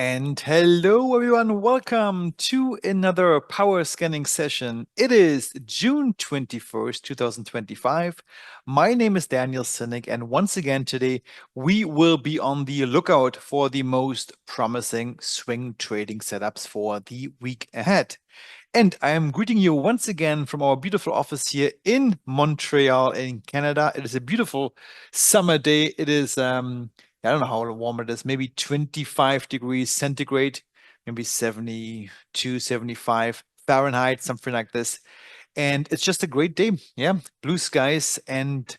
And hello, everyone. Welcome to another power scanning session. It is June 21st, 2025. My name is Daniel Sinnick, and once again today, we will be on the lookout for the most promising swing trading setups for the week ahead. And I am greeting you once again from our beautiful office here in Montreal, in Canada. It is a beautiful summer day. It is, I don't know how warm it is, maybe 25 degrees centigrade, maybe 72, 75 Fahrenheit, something like this. And it's just a great day. Yeah, blue skies. And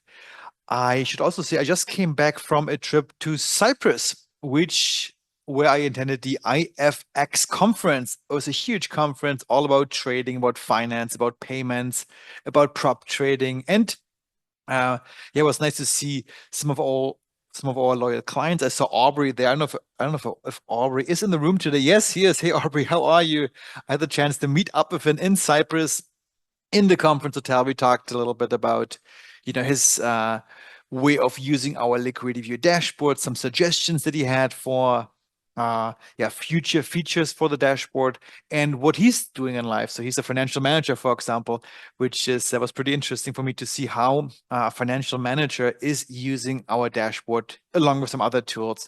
I should also say, I just came back from a trip to Cyprus, where I attended the IFX conference. It was a huge conference all about trading, about finance, about payments, about prop trading, and yeah, it was nice to see some of our loyal clients. I saw Aubrey there. I don't know if Aubrey is in the room today. Yes, he is. Hey, Aubrey, how are you? I had the chance to meet up with him in Cyprus in the conference hotel. We talked a little bit about, his way of using our Liquidity View dashboard, some suggestions that he had for future features for the dashboard and what he's doing in life. So he's a financial manager, for example, which is that was pretty interesting for me to see how a financial manager is using our dashboard along with some other tools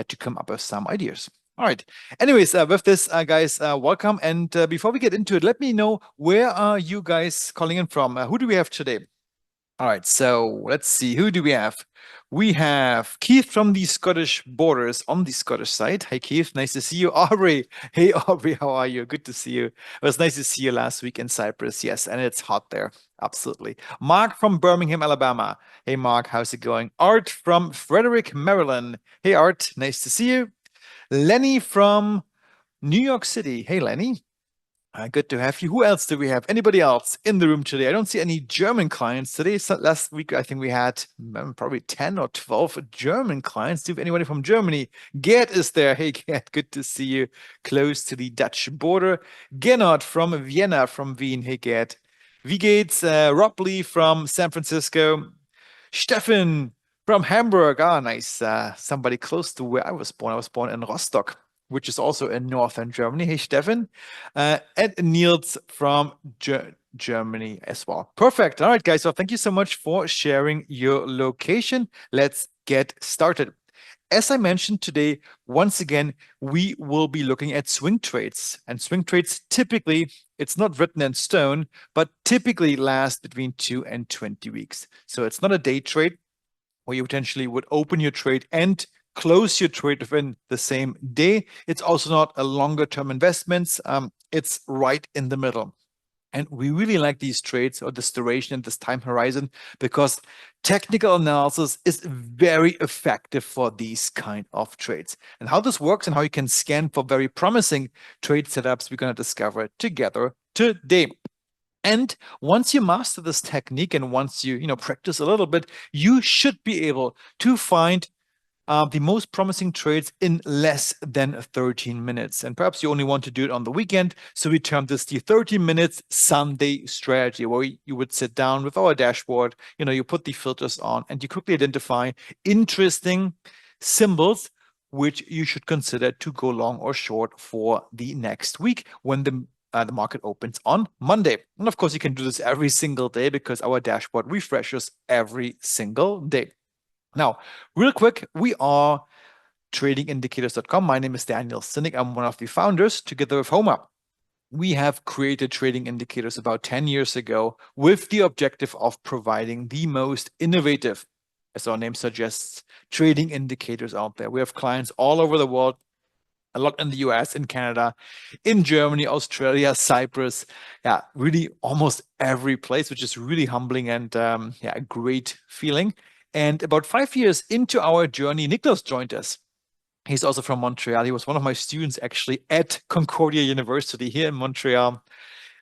to come up with some ideas. All right. Anyways, with this, guys, welcome. And before we get into it, let me know, where are you guys calling in from? Who do we have today? All right. So let's see. Who do we have? We have Keith from the Scottish borders on the Scottish side. Hey, Keith. Nice to see you. Aubrey. Hey, Aubrey. How are you? Good to see you. It was nice to see you last week in Cyprus. Yes. And it's hot there. Absolutely. Mark from Birmingham, Alabama. Hey, Mark. How's it going? Art from Frederick, Maryland. Hey, Art. Nice to see you. Lenny from New York City. Hey, Lenny. Good to have you. Who else do we have? Anybody else in the room today? I don't see any German clients today. So last week, I think we had probably 10 or 12 German clients. Do we have anybody from Germany? Gerd is there. Hey, Gerd, good to see you close to the Dutch border. Gernot from Vienna, from Wien. Hey, Gerd. Wie geht's? Rob Lee from San Francisco. Steffen from Hamburg. Ah, nice. Somebody close to where I was born. I was born in Rostock, which is also in northern Germany. Hey, Steffen. And Niels from Germany as well. Perfect. All right, guys. So thank you so much for sharing your location. Let's get started. As I mentioned today, once again, we will be looking at swing trades. And swing trades typically, it's not written in stone, but typically last between 2 and 20 weeks. So it's not a day trade where you potentially would open your trade and close your trade within the same day. It's also not a longer term investments. It's right in the middle. And we really like these trades or this duration and this time horizon because technical analysis is very effective for these kind of trades. And how this works and how you can scan for very promising trade setups, we're going to discover together today. And once you master this technique and once you practice a little bit, you should be able to find the most promising trades in less than 13 minutes. And perhaps you only want to do it on the weekend. So we term this the 30 minutes Sunday strategy, where you would sit down with our dashboard, you put the filters on and you quickly identify interesting symbols which you should consider to go long or short for the next week when the market opens on Monday. And of course, you can do this every single day because our dashboard refreshes every single day. Now, real quick, we are tradingindicators.com. My name is Daniel Sinnick. I'm one of the founders. Together with Homer, we have created Trading Indicators about 10 years ago with the objective of providing the most innovative, as our name suggests, trading indicators out there. We have clients all over the world, a lot in the US, in Canada, in Germany, Australia, Cyprus. Yeah, really almost every place, which is really humbling and a great feeling. And about 5 years into our journey, Niklas joined us. He's also from Montreal. He was one of my students actually at Concordia University here in Montreal.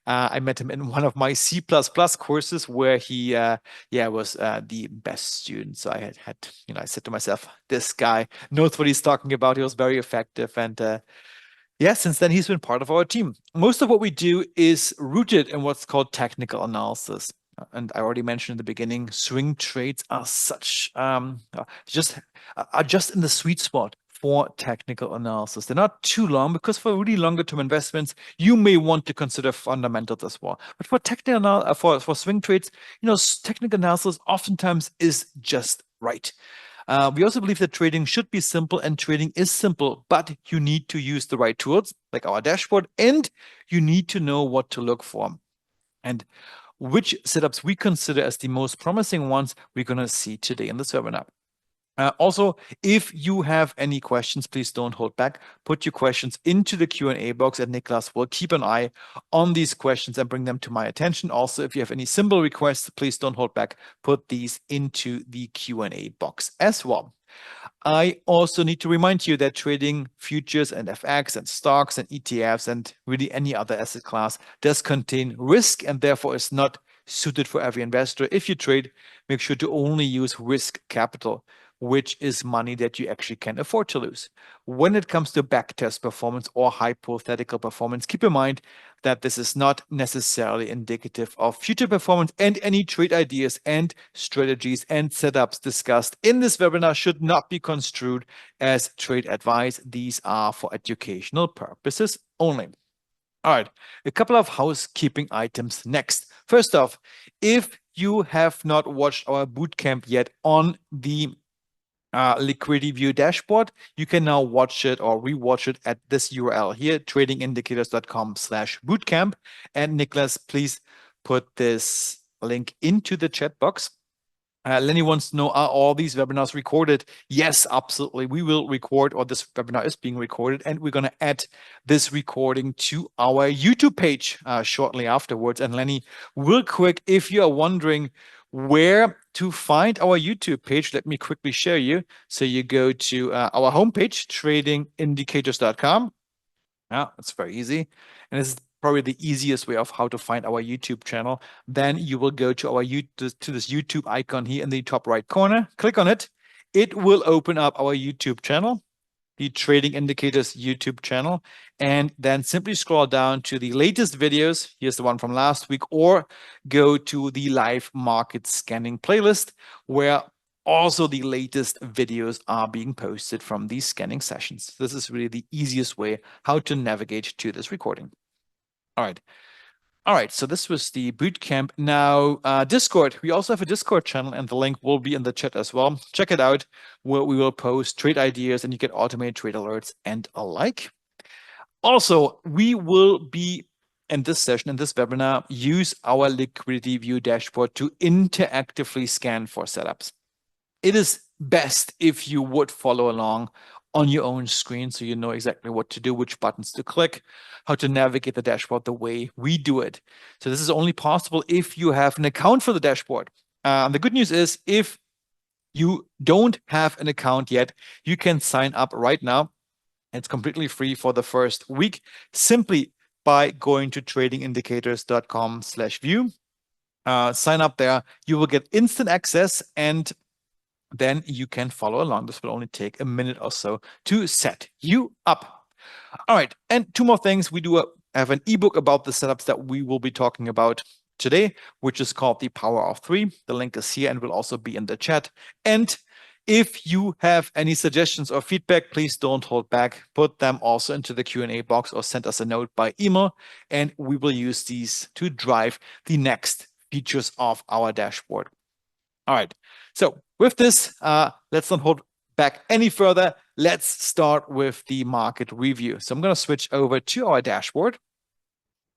I met him in one of my C++ courses where he was the best student. So I said to myself, this guy knows what he's talking about. He was very effective. And since then he's been part of our team. Most of what we do is rooted in what's called technical analysis. And I already mentioned in the beginning, swing trades are just in the sweet spot for technical analysis. They're not too long because for really longer term investments, you may want to consider fundamentals as well. But for technical for swing trades, technical analysis oftentimes is just right. We also believe that trading should be simple, and trading is simple, but you need to use the right tools like our dashboard, and you need to know what to look for. And which setups we consider as the most promising ones we're going to see today in this webinar. Also, if you have any questions, please don't hold back. Put your questions into the Q&A box, and Niklas will keep an eye on these questions and bring them to my attention. Also, if you have any symbol requests, please don't hold back. Put these into the Q&A box as well. I also need to remind you that trading futures and FX and stocks and ETFs and really any other asset class does contain risk and therefore is not suited for every investor. If you trade, make sure to only use risk capital, which is money that you actually can afford to lose. When it comes to backtest performance or hypothetical performance, keep in mind that this is not necessarily indicative of future performance, and any trade ideas and strategies and setups discussed in this webinar should not be construed as trade advice. These are for educational purposes only. All right, a couple of housekeeping items next. First off, if you have not watched our bootcamp yet on the Liquidity View dashboard, you can now watch it or rewatch it at this URL here, tradingindicators.com/bootcamp. And Niklas, please put this link into the chat box. Lenny wants to know, are all these webinars recorded? Yes, absolutely. We will record, or this webinar is being recorded, and we're going to add this recording to our YouTube page shortly afterwards. And Lenny, real quick, if you are wondering where to find our YouTube page, let me quickly show you. So you go to our homepage, tradingindicators.com. Yeah, it's very easy. And this is probably the easiest way of how to find our YouTube channel. Then you will go to this YouTube icon here in the top right corner. Click on it. It will open up our YouTube channel, the Trading Indicators YouTube channel, and then simply scroll down to the latest videos. Here's the one from last week, or go to the live market scanning playlist, where also the latest videos are being posted from these scanning sessions. This is really the easiest way how to navigate to this recording. All right, so this was the bootcamp. Now, Discord. We also have a Discord channel, and the link will be in the chat as well. Check it out, where we will post trade ideas, and you get automated trade alerts and alike. Also, we will be, in this session, in this webinar, use our Liquidity View dashboard to interactively scan for setups. It is best if you would follow along on your own screen so you know exactly what to do, which buttons to click, how to navigate the dashboard the way we do it. So this is only possible if you have an account for the dashboard. The good news is, if you don't have an account yet, you can sign up right now. It's completely free for the first week, simply by going to tradingindicators.com/view. Sign up there. You will get instant access, and then you can follow along. This will only take a minute or so to set you up. All right, and two more things. We do have an ebook about the setups that we will be talking about today, which is called The Power of Three. The link is here and will also be in the chat. And if you have any suggestions or feedback, please don't hold back. Put them also into the Q&A box or send us a note by email, and we will use these to drive the next features of our dashboard. All right, so with this, let's not hold back any further. Let's start with the market review. So I'm going to switch over to our dashboard.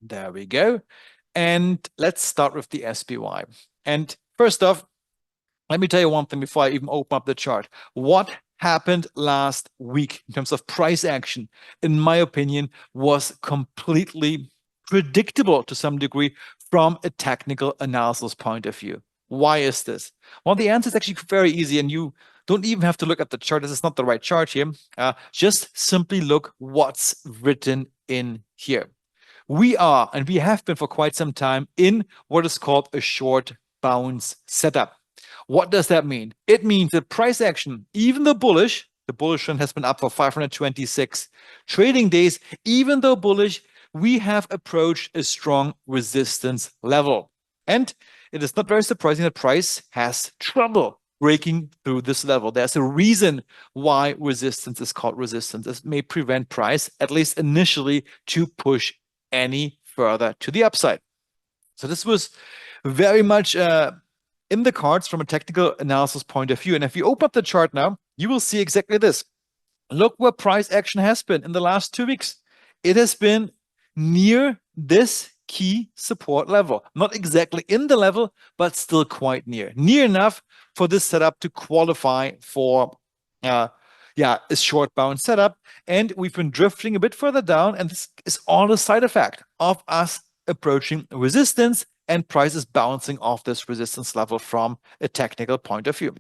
There we go. And let's start with the SPY. And first off, let me tell you one thing before I even open up the chart. What happened last week in terms of price action, in my opinion, was completely predictable to some degree from a technical analysis point of view. Why is this? Well, the answer is actually very easy, and you don't even have to look at the chart. This is not the right chart here. Just simply look what's written in here. We are, and we have been for quite some time, in what is called a short bounce setup. What does that mean? It means that price action, even though bullish, the bullish trend has been up for 526 trading days, even though bullish, we have approached a strong resistance level. And it is not very surprising that price has trouble breaking through this level. There's a reason why resistance is called resistance. It may prevent price, at least initially, to push any further to the upside. So this was very much in the cards from a technical analysis point of view. And if you open up the chart now, you will see exactly this. Look where price action has been in the last 2 weeks. It has been near this key support level. Not exactly in the level, but still quite near. Near enough for this setup to qualify for a short bounce setup. And we've been drifting a bit further down, and this is all a side effect of us approaching resistance and prices bouncing off this resistance level from a technical point of view.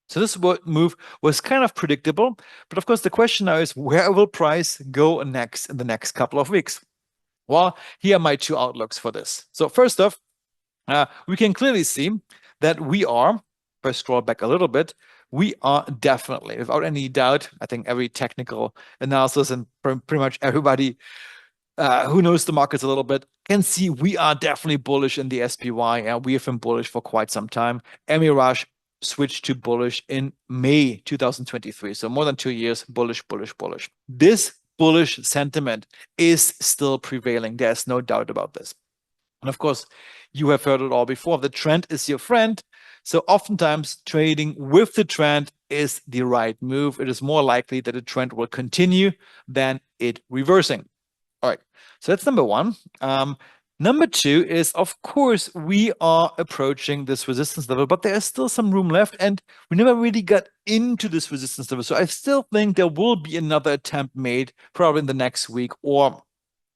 So this move was kind of predictable, but of course the question now is, where will price go next in the next couple of weeks? Well, here are my two outlooks for this. So first off, we can clearly see that we are, if I scroll back a little bit, we are definitely, without any doubt, I think every technical analysis and pretty much everybody who knows the markets a little bit can see we are definitely bullish in the SPY, and we have been bullish for quite some time. Emmy Rush switched to bullish in May 2023. So more than 2 years, bullish, bullish, bullish. This bullish sentiment is still prevailing. There's no doubt about this. And of course, you have heard it all before. The trend is your friend. So oftentimes trading with the trend is the right move. It is more likely that the trend will continue than it reversing. All right, so that's number one. Number two is, of course, we are approaching this resistance level, but there is still some room left, and we never really got into this resistance level. So I still think there will be another attempt made probably in the next week or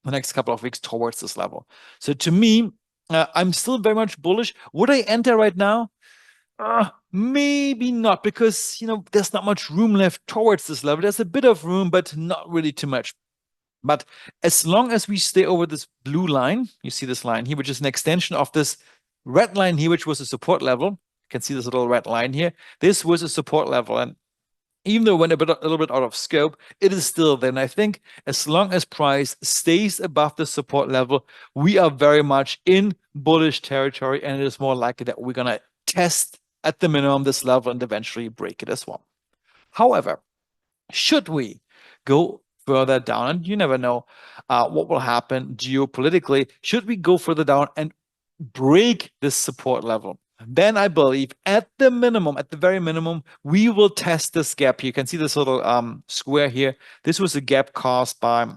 the next couple of weeks towards this level. So to me, I'm still very much bullish. Would I enter right now? Maybe not, because there's not much room left towards this level. There's a bit of room, but not really too much. But as long as we stay over this blue line, you see this line here, which is an extension of this red line here, which was a support level. You can see this little red line here. This was a support level. And even though it went a little bit out of scope, it is still there. And I think as long as price stays above the support level, we are very much in bullish territory. And it is more likely that we're going to test at the minimum this level and eventually break it as well. However, should we go further down, and you never know what will happen geopolitically, should we go further down and break this support level, then I believe at the minimum, at the very minimum, we will test this gap. You can see this little square here. This was a gap caused by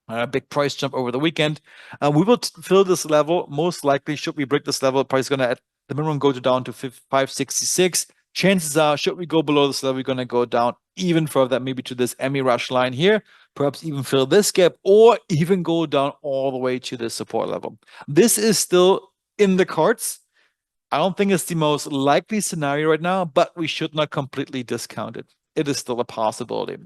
a big price jump over the weekend. We will fill this level. Most likely, should we break this level, price is going to at the minimum go down to 566. Chances are, should we go below this level, we're going to go down even further, maybe to this Emmy Rush line here, perhaps even fill this gap, or even go down all the way to the support level. This is still in the cards. I don't think it's the most likely scenario right now, but we should not completely discount it. It is still a possibility.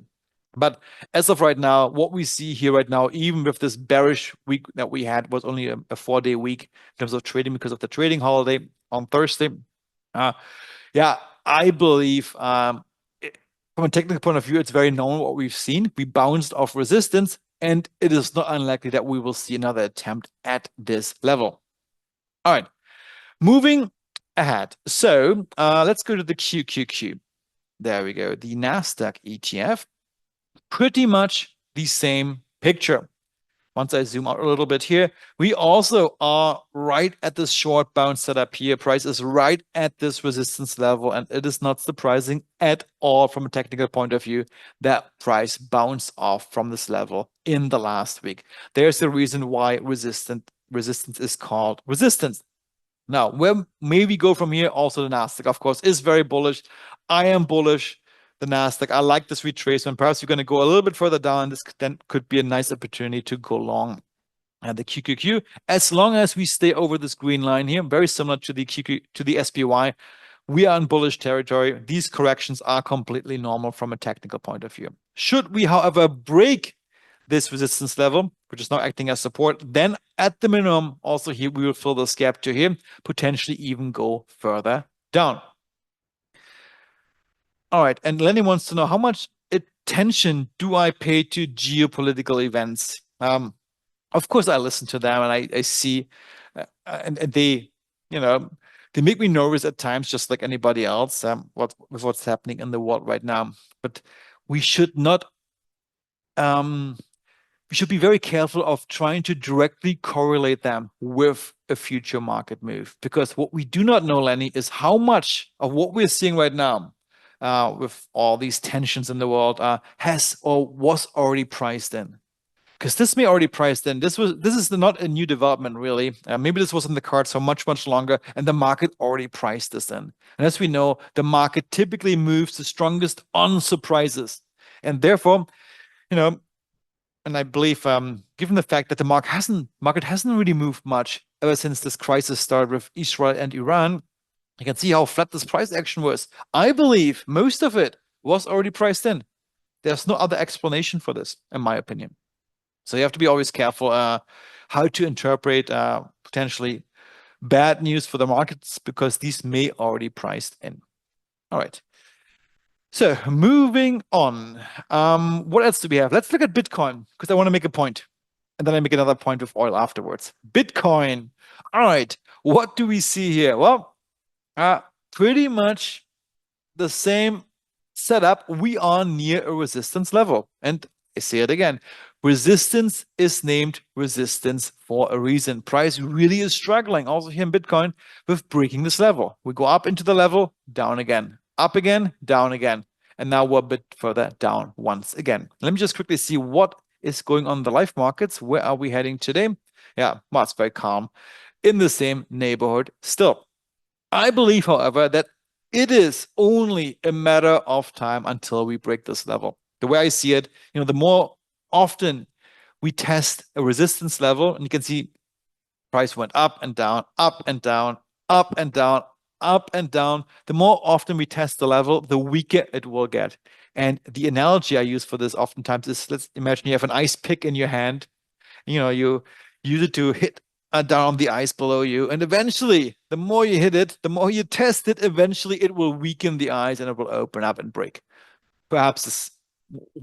But as of right now, what we see here right now, even with this bearish week that we had, was only a 4-day week in terms of trading because of the trading holiday on Thursday. I believe from a technical point of view, it's very known what we've seen. We bounced off resistance, and it is not unlikely that we will see another attempt at this level. All right, moving ahead. So let's go to the QQQ. There we go. The NASDAQ ETF. Pretty much the same picture. Once I zoom out a little bit here, we also are right at this short bounce setup here. Price is right at this resistance level, and it is not surprising at all from a technical point of view that price bounced off from this level in the last week. There's a reason why resistance is called resistance. Now, where may we go from here? Also, the NASDAQ, of course, is very bullish. I am bullish. The NASDAQ, I like this retracement. Perhaps you're going to go a little bit further down. This then could be a nice opportunity to go long at the QQQ, as long as we stay over this green line here, very similar to the SPY. We are in bullish territory. These corrections are completely normal from a technical point of view. Should we, however, break this resistance level, which is now acting as support, then at the minimum, also here, we will fill this gap to here, potentially even go further down. All right, and Lenny wants to know, how much attention do I pay to geopolitical events? Of course, I listen to them, and I see, and they, They make me nervous at times, just like anybody else, with what's happening in the world right now. But we should not we should be very careful of trying to directly correlate them with a future market move, because what we do not know, Lenny, is how much of what we're seeing right now, with all these tensions in the world, has or was already priced in. Because this may already priced in. This is not a new development, really. Maybe this was in the cards for much longer, and the market already priced this in. And as we know, the market typically moves the strongest on surprises, and therefore, you know, and I believe, given the fact that the market hasn't really moved much ever since this crisis started with Israel and Iran, you can see how flat this price action was. I believe most of it was already priced in. There's no other explanation for this, in my opinion. So you have to be always careful how to interpret potentially bad news for the markets, because these may already priced in. All right. So moving on, what else do we have? Let's look at Bitcoin, because I want to make a point, and then I make another point with oil afterwards. Bitcoin. All right, what do we see here? Well, pretty much the same setup. We are near a resistance level, and I say it again. Resistance is named resistance for a reason. Price really is struggling, also here in Bitcoin, with breaking this level. We go up into the level, down again, up again, down again. And now we're a bit further down once again. Let me just quickly see what is going on in the live markets. Where are we heading today? Yeah, well, it's very calm, in the same neighborhood still. I believe, however, that it is only a matter of time until we break this level. The way I see it, the more often we test a resistance level, and you can see price went up and down, up and down, up and down, up and down. The more often we test the level, the weaker it will get. And the analogy I use for this oftentimes is, let's imagine you have an ice pick in your hand. You use it to hit down the ice below you, and eventually, the more you hit it, the more you test it, eventually it will weaken the ice and it will open up and break. Perhaps this,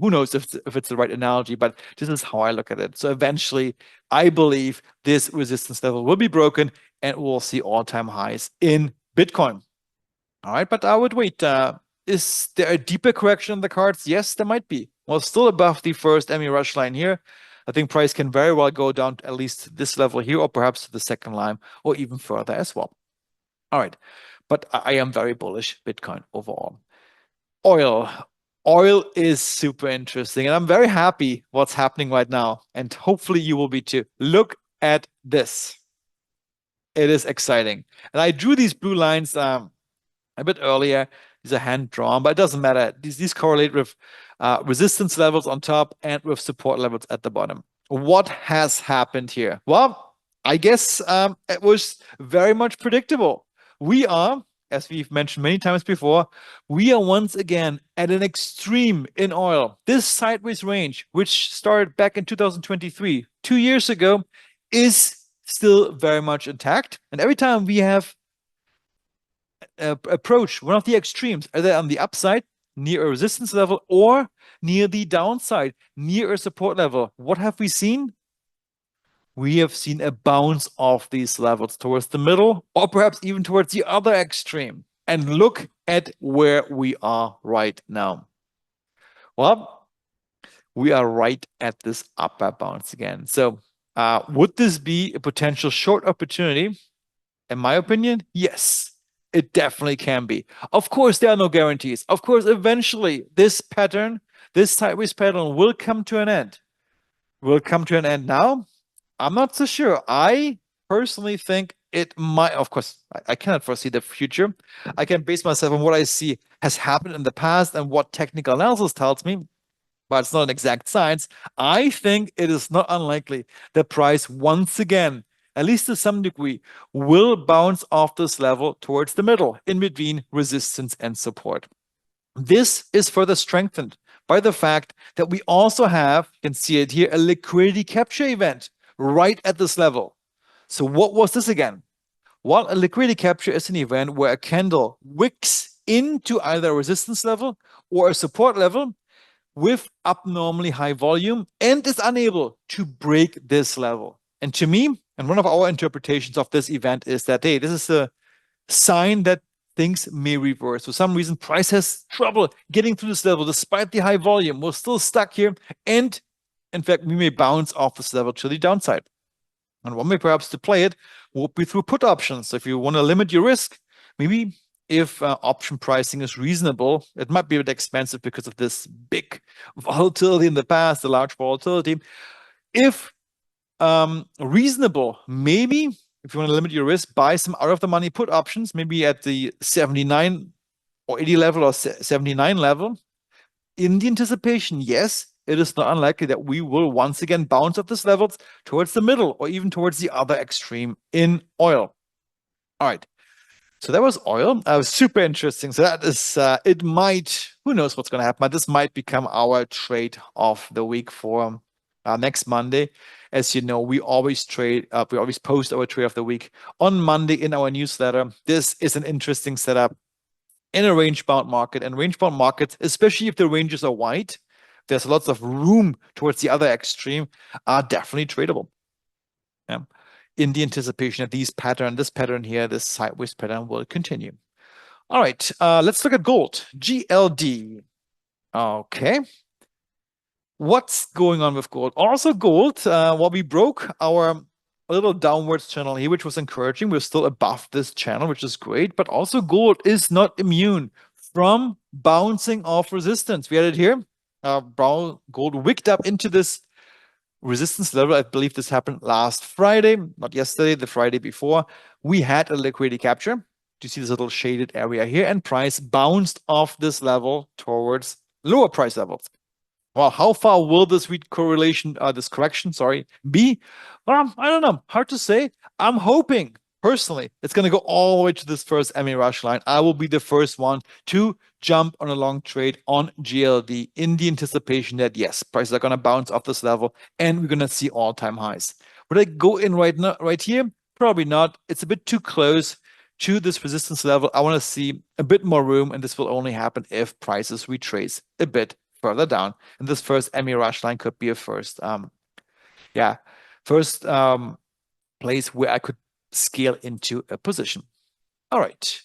who knows if it's the right analogy, but this is how I look at it. So eventually, I believe this resistance level will be broken and we'll see all-time highs in Bitcoin. All right, but I would wait. Is there a deeper correction in the cards? Yes, there might be. Well, still above the first ME rush line here. I think price can very well go down to at least this level here, or perhaps to the second line, or even further as well. All right, but I am very bullish Bitcoin overall. Oil is super interesting, and I'm very happy what's happening right now, and hopefully you will be too. Look at this. It is exciting. And I drew these blue lines a bit earlier. These are hand drawn, but it doesn't matter. These correlate with resistance levels on top and with support levels at the bottom. What has happened here? Well, I guess it was very much predictable. We are, as we've mentioned many times before, we are once again at an extreme in oil. This sideways range, which started back in 2023, 2 years ago, is still very much intact. And every time we have approached one of the extremes, either on the upside, near a resistance level, or near the downside, near a support level, what have we seen? We have seen a bounce off these levels towards the middle, or perhaps even towards the other extreme. And look at where we are right now. Well, we are right at this upper bounce again. So would this be a potential short opportunity? In my opinion, yes, it definitely can be. Of course, there are no guarantees. Of course, eventually this pattern, this sideways pattern will come to an end. Will come to an end now? I'm not so sure. I personally think it might. Of course, I cannot foresee the future. I can base myself on what I see has happened in the past and what technical analysis tells me, but it's not an exact science. I think it is not unlikely that price once again, at least to some degree, will bounce off this level towards the middle, in between resistance and support. This is further strengthened by the fact that we also have, you can see it here, a liquidity capture event right at this level. So what was this again? Well, a liquidity capture is an event where a candle wicks into either a resistance level or a support level with abnormally high volume and is unable to break this level. And to me, and one of our interpretations of this event is that, hey, this is sign that things may reverse. For some reason, price has trouble getting through this level despite the high volume. We're still stuck here. And in fact, we may bounce off this level to the downside. And one way perhaps to play it will be through put options. So if you want to limit your risk, maybe if option pricing is reasonable, it might be a bit expensive because of this big volatility in the past, the large volatility. If reasonable, maybe if you want to limit your risk, buy some out of the money put options, maybe at the 79 or 80 level or 79 level. In the anticipation, yes, it is not unlikely that we will once again bounce at these levels towards the middle or even towards the other extreme in oil. All right. So that was oil. Super interesting. So that is, it might, who knows what's going to happen, but this might become our trade of the week for next Monday. As you know, we always post our trade of the week on Monday in our newsletter. This is an interesting setup in a range-bound market, and range-bound markets, especially if the ranges are wide, there's lots of room towards the other extreme, are definitely tradable. Yeah. In the anticipation that this pattern here, this sideways pattern will continue. All right, let's look at gold, GLD. Okay. What's going on with gold? Also gold, well, we broke our little downwards channel here, which was encouraging. We're still above this channel, which is great, but also gold is not immune from bouncing off resistance. We had it here. Gold wicked up into this resistance level. I believe this happened last Friday, not yesterday, the Friday before. We had a liquidity capture. Do you see this little shaded area here? And price bounced off this level towards lower price levels. Well, how far will this correction, be? Well, I don't know. Hard to say. I'm hoping, personally, it's going to go all the way to this first MA rush line. I will be the first one to jump on a long trade on GLD in the anticipation that, yes, prices are going to bounce off this level and we're going to see all-time highs. Would I go in right here? Probably not. It's a bit too close to this resistance level. I want to see a bit more room, and this will only happen if prices retrace a bit further down. And this first MA rush line could be a first place where I could scale into a position. All right.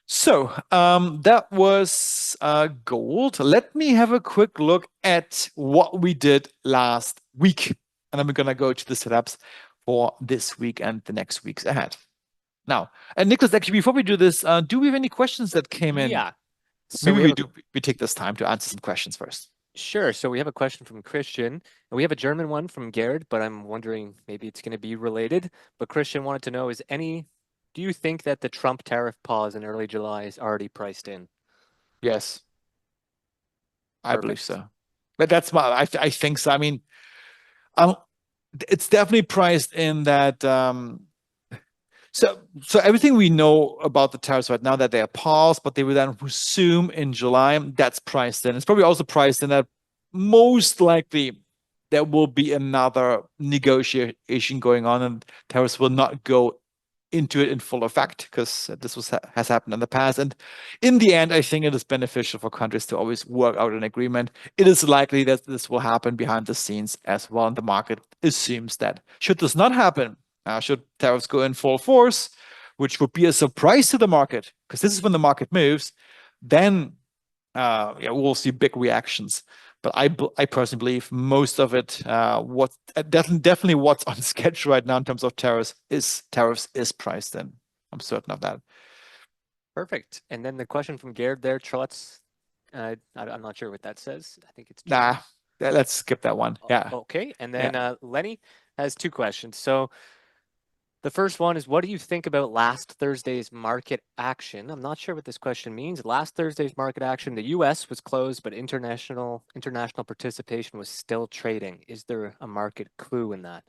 So that was gold. Let me have a quick look at what we did last week. And then we're going to go to the setups for this week and the next weeks ahead. Now, and Nicholas, actually, before we do this, do we have any questions that came in? Yeah. So maybe we take this time to answer some questions first. Sure. So we have a question from Christian, and we have a German one from Gerd, but I'm wondering maybe it's going to be related. But Christian wanted to know, do you think that the Trump tariff pause in early July is already priced in? Yes. Perfect. I believe so. But that's I think so. I mean, it's definitely priced in that so everything we know about the tariffs right now, that they are paused, but they will then resume in July, that's priced in. It's probably also priced in that most likely there will be another negotiation going on and tariffs will not go into it in full effect, because this has happened in the past. And in the end, I think it is beneficial for countries to always work out an agreement. It is likely that this will happen behind the scenes as well, and the market assumes that. Should this not happen, should tariffs go in full force, which would be a surprise to the market, because this is when the market moves, then we'll see big reactions. But I personally believe most of it, definitely what's on sketch right now in terms of tariffs is priced in. I'm certain of that. Perfect. And then the question from Gerd there, Trotz, I'm not sure what that says. I think it's German. Nah, let's skip that one. Yeah. Okay. And then Lenny has two questions. So the first one is, what do you think about last Thursday's market action? I'm not sure what this question means. Last Thursday's market action, the US was closed, but international participation was still trading. Is there a market clue in that?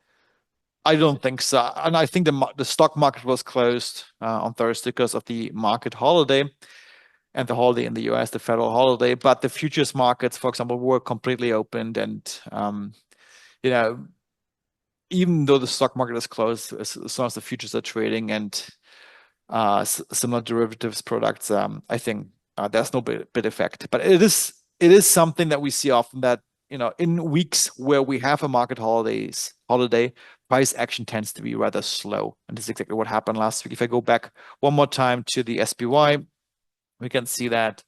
I don't think so. And I think the stock market was closed on Thursday because of the market holiday and the holiday in the US, the federal holiday. But the futures markets, for example, were completely opened. And, even though the stock market is closed, as long as the futures are trading and similar derivatives products, I think there's no bid effect. But it is something that we see often, that in weeks where we have a market holiday, price action tends to be rather slow. And this is exactly what happened last week. If I go back one more time to the SPY, we can see that,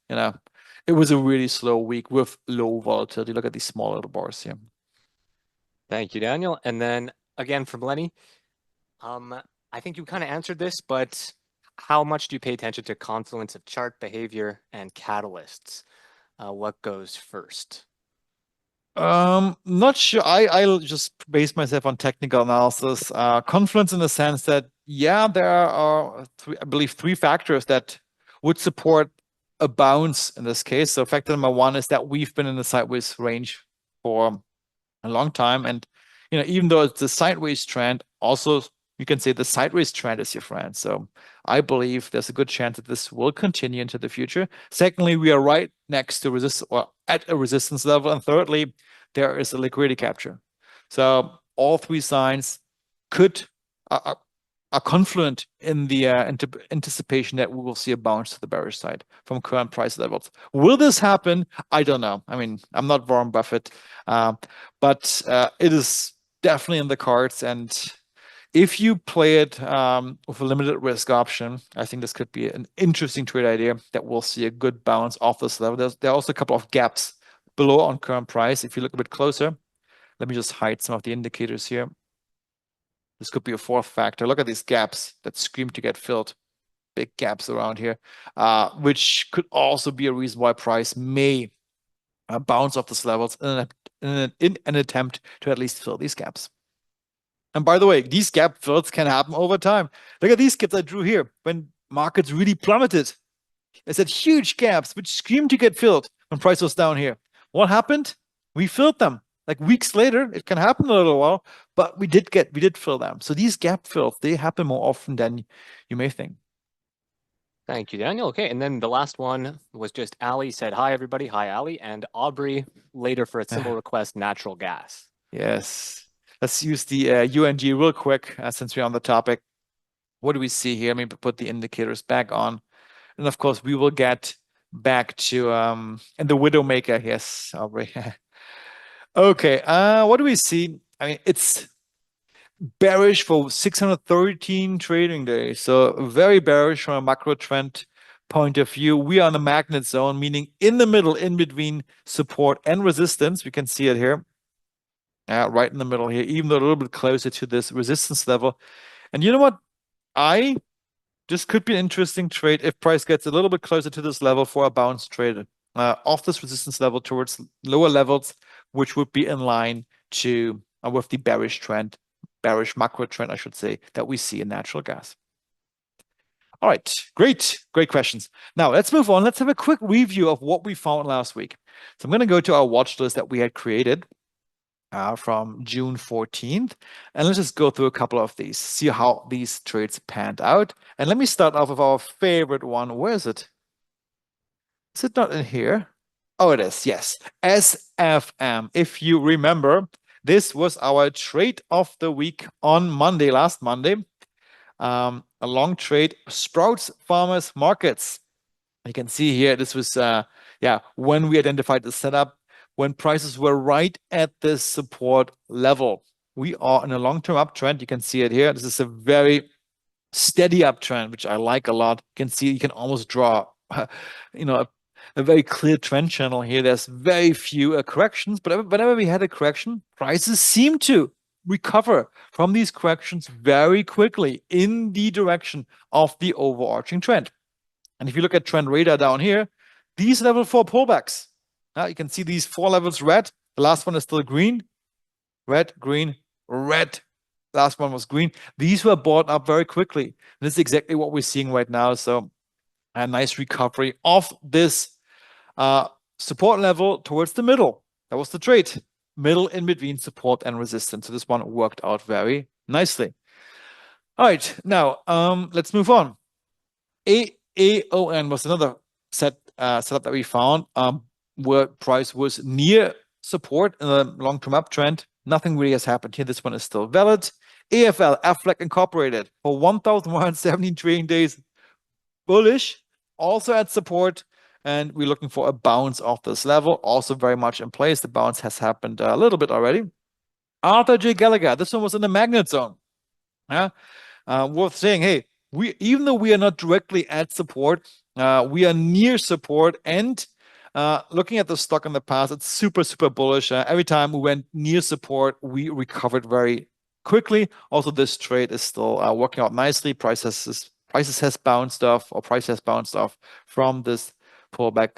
it was a really slow week with low volatility. Look at these small little bars here. Thank you, Daniel. And then again from Lenny, I think you kind of answered this, but how much do you pay attention to confluence of chart behavior and catalysts? What goes first? Not sure. I'll just base myself on technical analysis. Confluence in the sense that, yeah, there are I believe three factors that would support a bounce in this case. So factor number one is that we've been in the sideways range for a long time. And, even though it's a sideways trend, also you can say the sideways trend is your friend. So I believe there's a good chance that this will continue into the future. Secondly, we are right next to resist or at a resistance level. And thirdly, there is a liquidity capture. So all three signs could are confluent in the anticipation that we will see a bounce to the bearish side from current price levels. Will this happen? I don't know. I mean, I'm not Warren Buffett, but it is definitely in the cards. And if you play it with a limited risk option, I think this could be an interesting trade idea that we'll see a good bounce off this level. There are also a couple of gaps below on current price. If you look a bit closer, let me just hide some of the indicators here. This could be a fourth factor. Look at these gaps that scream to get filled. Big gaps around here, which could also be a reason why price may bounce off these levels in an attempt to at least fill these gaps. And by the way, these gap fills can happen over time. Look at these gaps I drew here. When markets really plummeted, I said huge gaps which screamed to get filled when price was down here. What happened? We filled them. Like weeks later, it can happen a little while, but we did fill them. So these gap fills, they happen more often than you may think. Thank you, Daniel. Okay, and then the last one was just Ali said, hi, everybody. Hi, Ali. And Aubrey later for a simple request, natural gas. Yes. Let's use the UNG real quick since we're on the topic. What do we see here? Let me put the indicators back on. And of course, we will get back to and the Widowmaker. Yes, Aubrey. Okay, what do we see? I mean, it's bearish for 613 trading days. So very bearish from a macro trend point of view. We are in a magnet zone, meaning in the middle, in between support and resistance. We can see it here. Right in the middle here, even though a little bit closer to this resistance level. And you know what? This could be an interesting trade if price gets a little bit closer to this level for a bounce trade off this resistance level towards lower levels, which would be in line to with the bearish macro trend, I should say, that we see in natural gas. All right, great questions. Now let's move on. Let's have a quick review of what we found last week. So I'm going to go to our watch list that we had created from June 14th. And let's just go through a couple of these, see how these trades panned out. And let me start off with our favorite one. Where is it? Is it not in here? Oh, it is. Yes. SFM. If you remember, this was our trade of the week on Monday, last Monday. A long trade, Sprouts Farmers Markets. You can see here, this was, when we identified the setup, when prices were right at this support level. We are in a long-term uptrend. You can see it here. This is a very steady uptrend, which I like a lot. You can see, you can almost draw, a very clear trend channel here. There's very few corrections, but whenever we had a correction, prices seem to recover from these corrections very quickly in the direction of the overarching trend. And if you look at trend radar down here, these level 4 pullbacks, you can see these 4 levels red. The last one is still green. Red, green, red. Last one was green. These were bought up very quickly. And this is exactly what we're seeing right now. So a nice recovery of this support level towards the middle. That was the trade. Middle in between support and resistance. So this one worked out very nicely. All right, now let's move on. AAON was another setup that we found where price was near support in a long-term uptrend. Nothing really has happened here. This one is still valid. AFL, Aflac Incorporated, for 1,117 trading days, bullish, also at support, and we're looking for a bounce off this level, also very much in place. The bounce has happened a little bit already. Arthur J. Gallagher, this one was in the magnet zone. Yeah. Worth saying, hey, we even though we are not directly at support, we are near support. And looking at the stock in the past, it's super, super bullish. Every time we went near support, we recovered very quickly. Also, this trade is still working out nicely. Prices has bounced off, or price has bounced off from this pullback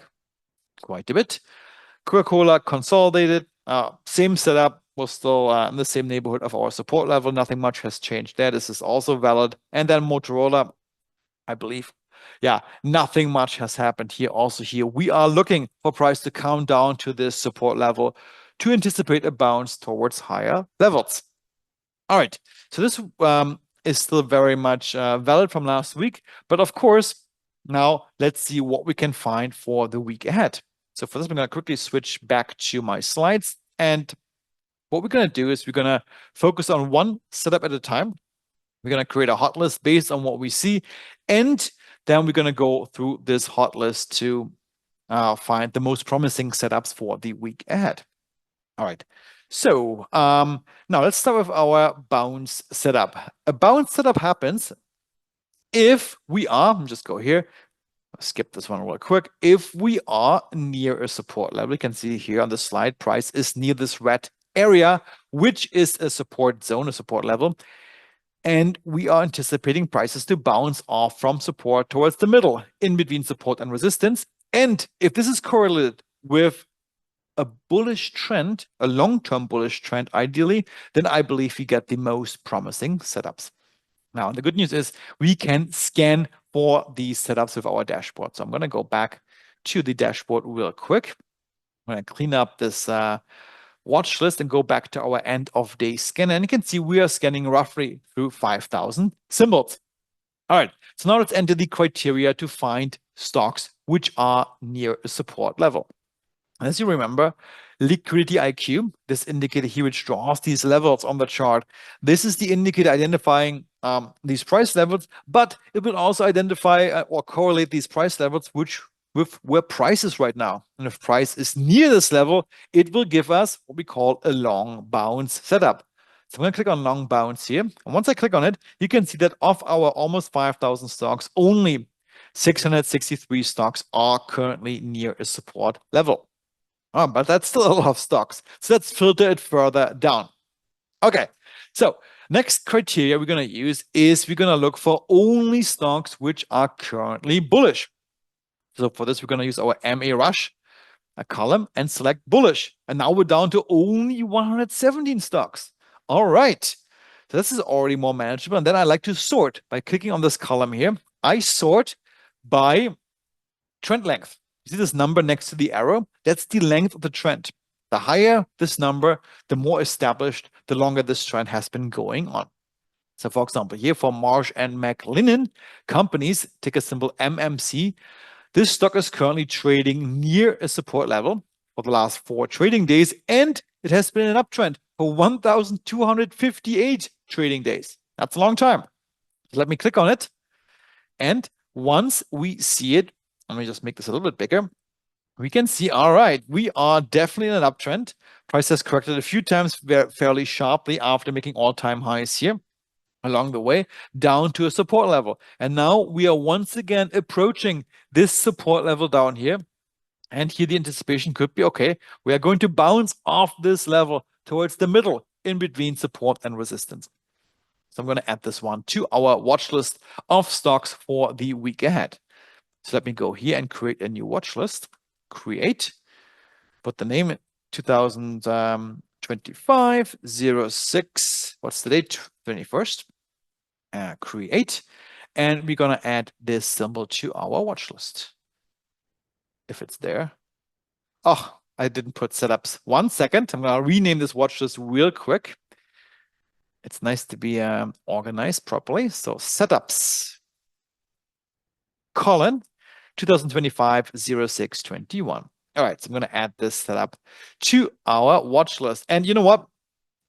quite a bit. Coca-Cola consolidated, same setup, was still in the same neighborhood of our support level. Nothing much has changed there. This is also valid. And then Motorola, I believe, yeah, nothing much has happened here. Also here, we are looking for price to come down to this support level to anticipate a bounce towards higher levels. All right, so this is still very much valid from last week. But of course, now let's see what we can find for the week ahead. So for this, I'm going to quickly switch back to my slides. And what we're going to do is we're going to focus on one setup at a time. We're going to create a hot list based on what we see. And then we're going to go through this hot list to find the most promising setups for the week ahead. All right. So now let's start with our bounce setup. A bounce setup happens if we are, let me just go here, skip this one real quick. If we are near a support level, you can see here on the slide, price is near this red area, which is a support zone, a support level. And we are anticipating prices to bounce off from support towards the middle, in between support and resistance. And if this is correlated with a bullish trend, a long-term bullish trend, ideally, then I believe we get the most promising setups. Now, the good news is we can scan for these setups with our dashboard. So I'm going to go back to the dashboard real quick. I'm going to clean up this watch list and go back to our end of day scan. And you can see we are scanning roughly through 5,000 symbols. All right, so now let's enter the criteria to find stocks which are near a support level. As you remember, Liquidity IQ, this indicator here which draws these levels on the chart, this is the indicator identifying these price levels, but it will also identify or correlate these price levels with where price is right now. And if price is near this level, it will give us what we call a long bounce setup. So I'm going to click on long bounce here. And once I click on it, you can see that of our almost 5,000 stocks, only 663 stocks are currently near a support level. Oh, but that's still a lot of stocks. So let's filter it further down. Okay, so next criteria we're going to use is we're going to look for only stocks which are currently bullish. So for this, we're going to use our MA Rush a column and select bullish. And now we're down to only 117 stocks. All right, so this is already more manageable. And then I like to sort by clicking on this column here. I sort by trend length. You see this number next to the arrow? That's the length of the trend. The higher this number, the more established, the longer this trend has been going on. So for example, here for Marsh and McLennan companies, ticker symbol MMC, this stock is currently trading near a support level for the last 4 trading days, and it has been an uptrend for 1,258 trading days. That's a long time. So let me click on it. And once we see it, let me just make this a little bit bigger. We can see, all right, we are definitely in an uptrend. Price has corrected a few times fairly sharply after making all-time highs here along the way down to a support level. And now we are once again approaching this support level down here. And here the anticipation could be, okay, we are going to bounce off this level towards the middle in between support and resistance. So I'm going to add this one to our watch list of stocks for the week ahead. So let me go here and create a new watch list. Create, put the name 2025 06. What's the date? 21st. Create, and we're going to add this symbol to our watch list. If it's there. Oh, I didn't put setups. 1 second. I'm going to rename this watch list real quick. It's nice to be organized properly. So setups, colon, 2025 0621. All right, so I'm going to add this setup to our watch list. And you know what?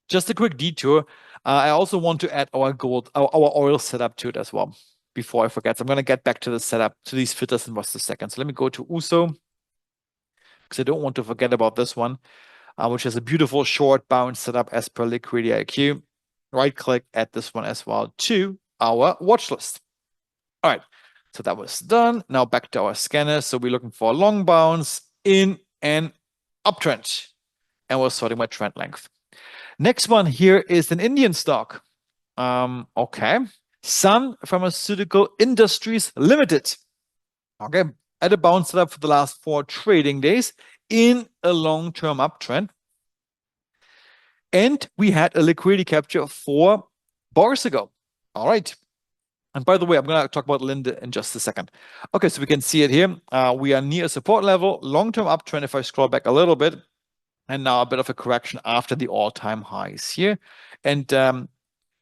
Just a quick detour. I also want to add our gold, our oil setup to it as well before I forget. So I'm going to get back to the setup, to these filters in just a second. So let me go to USO because I don't want to forget about this one. which has a beautiful short bounce setup as per Liquidity IQ. Right click, add this one as well to our watch list. All right, so that was done. Now back to our scanner. So we're looking for a long bounce in an uptrend, and we're sorting by trend length. Next one here is an Indian stock. Okay, Sun Pharmaceutical Industries Limited. Okay, at a bounce setup for the last 4 trading days in a long-term uptrend. And we had a liquidity capture 4 bars ago. All right. And by the way, I'm going to talk about Linde in just a second. Okay, so we can see it here. We are near a support level, long-term uptrend if I scroll back a little bit, and now a bit of a correction after the all-time highs here. And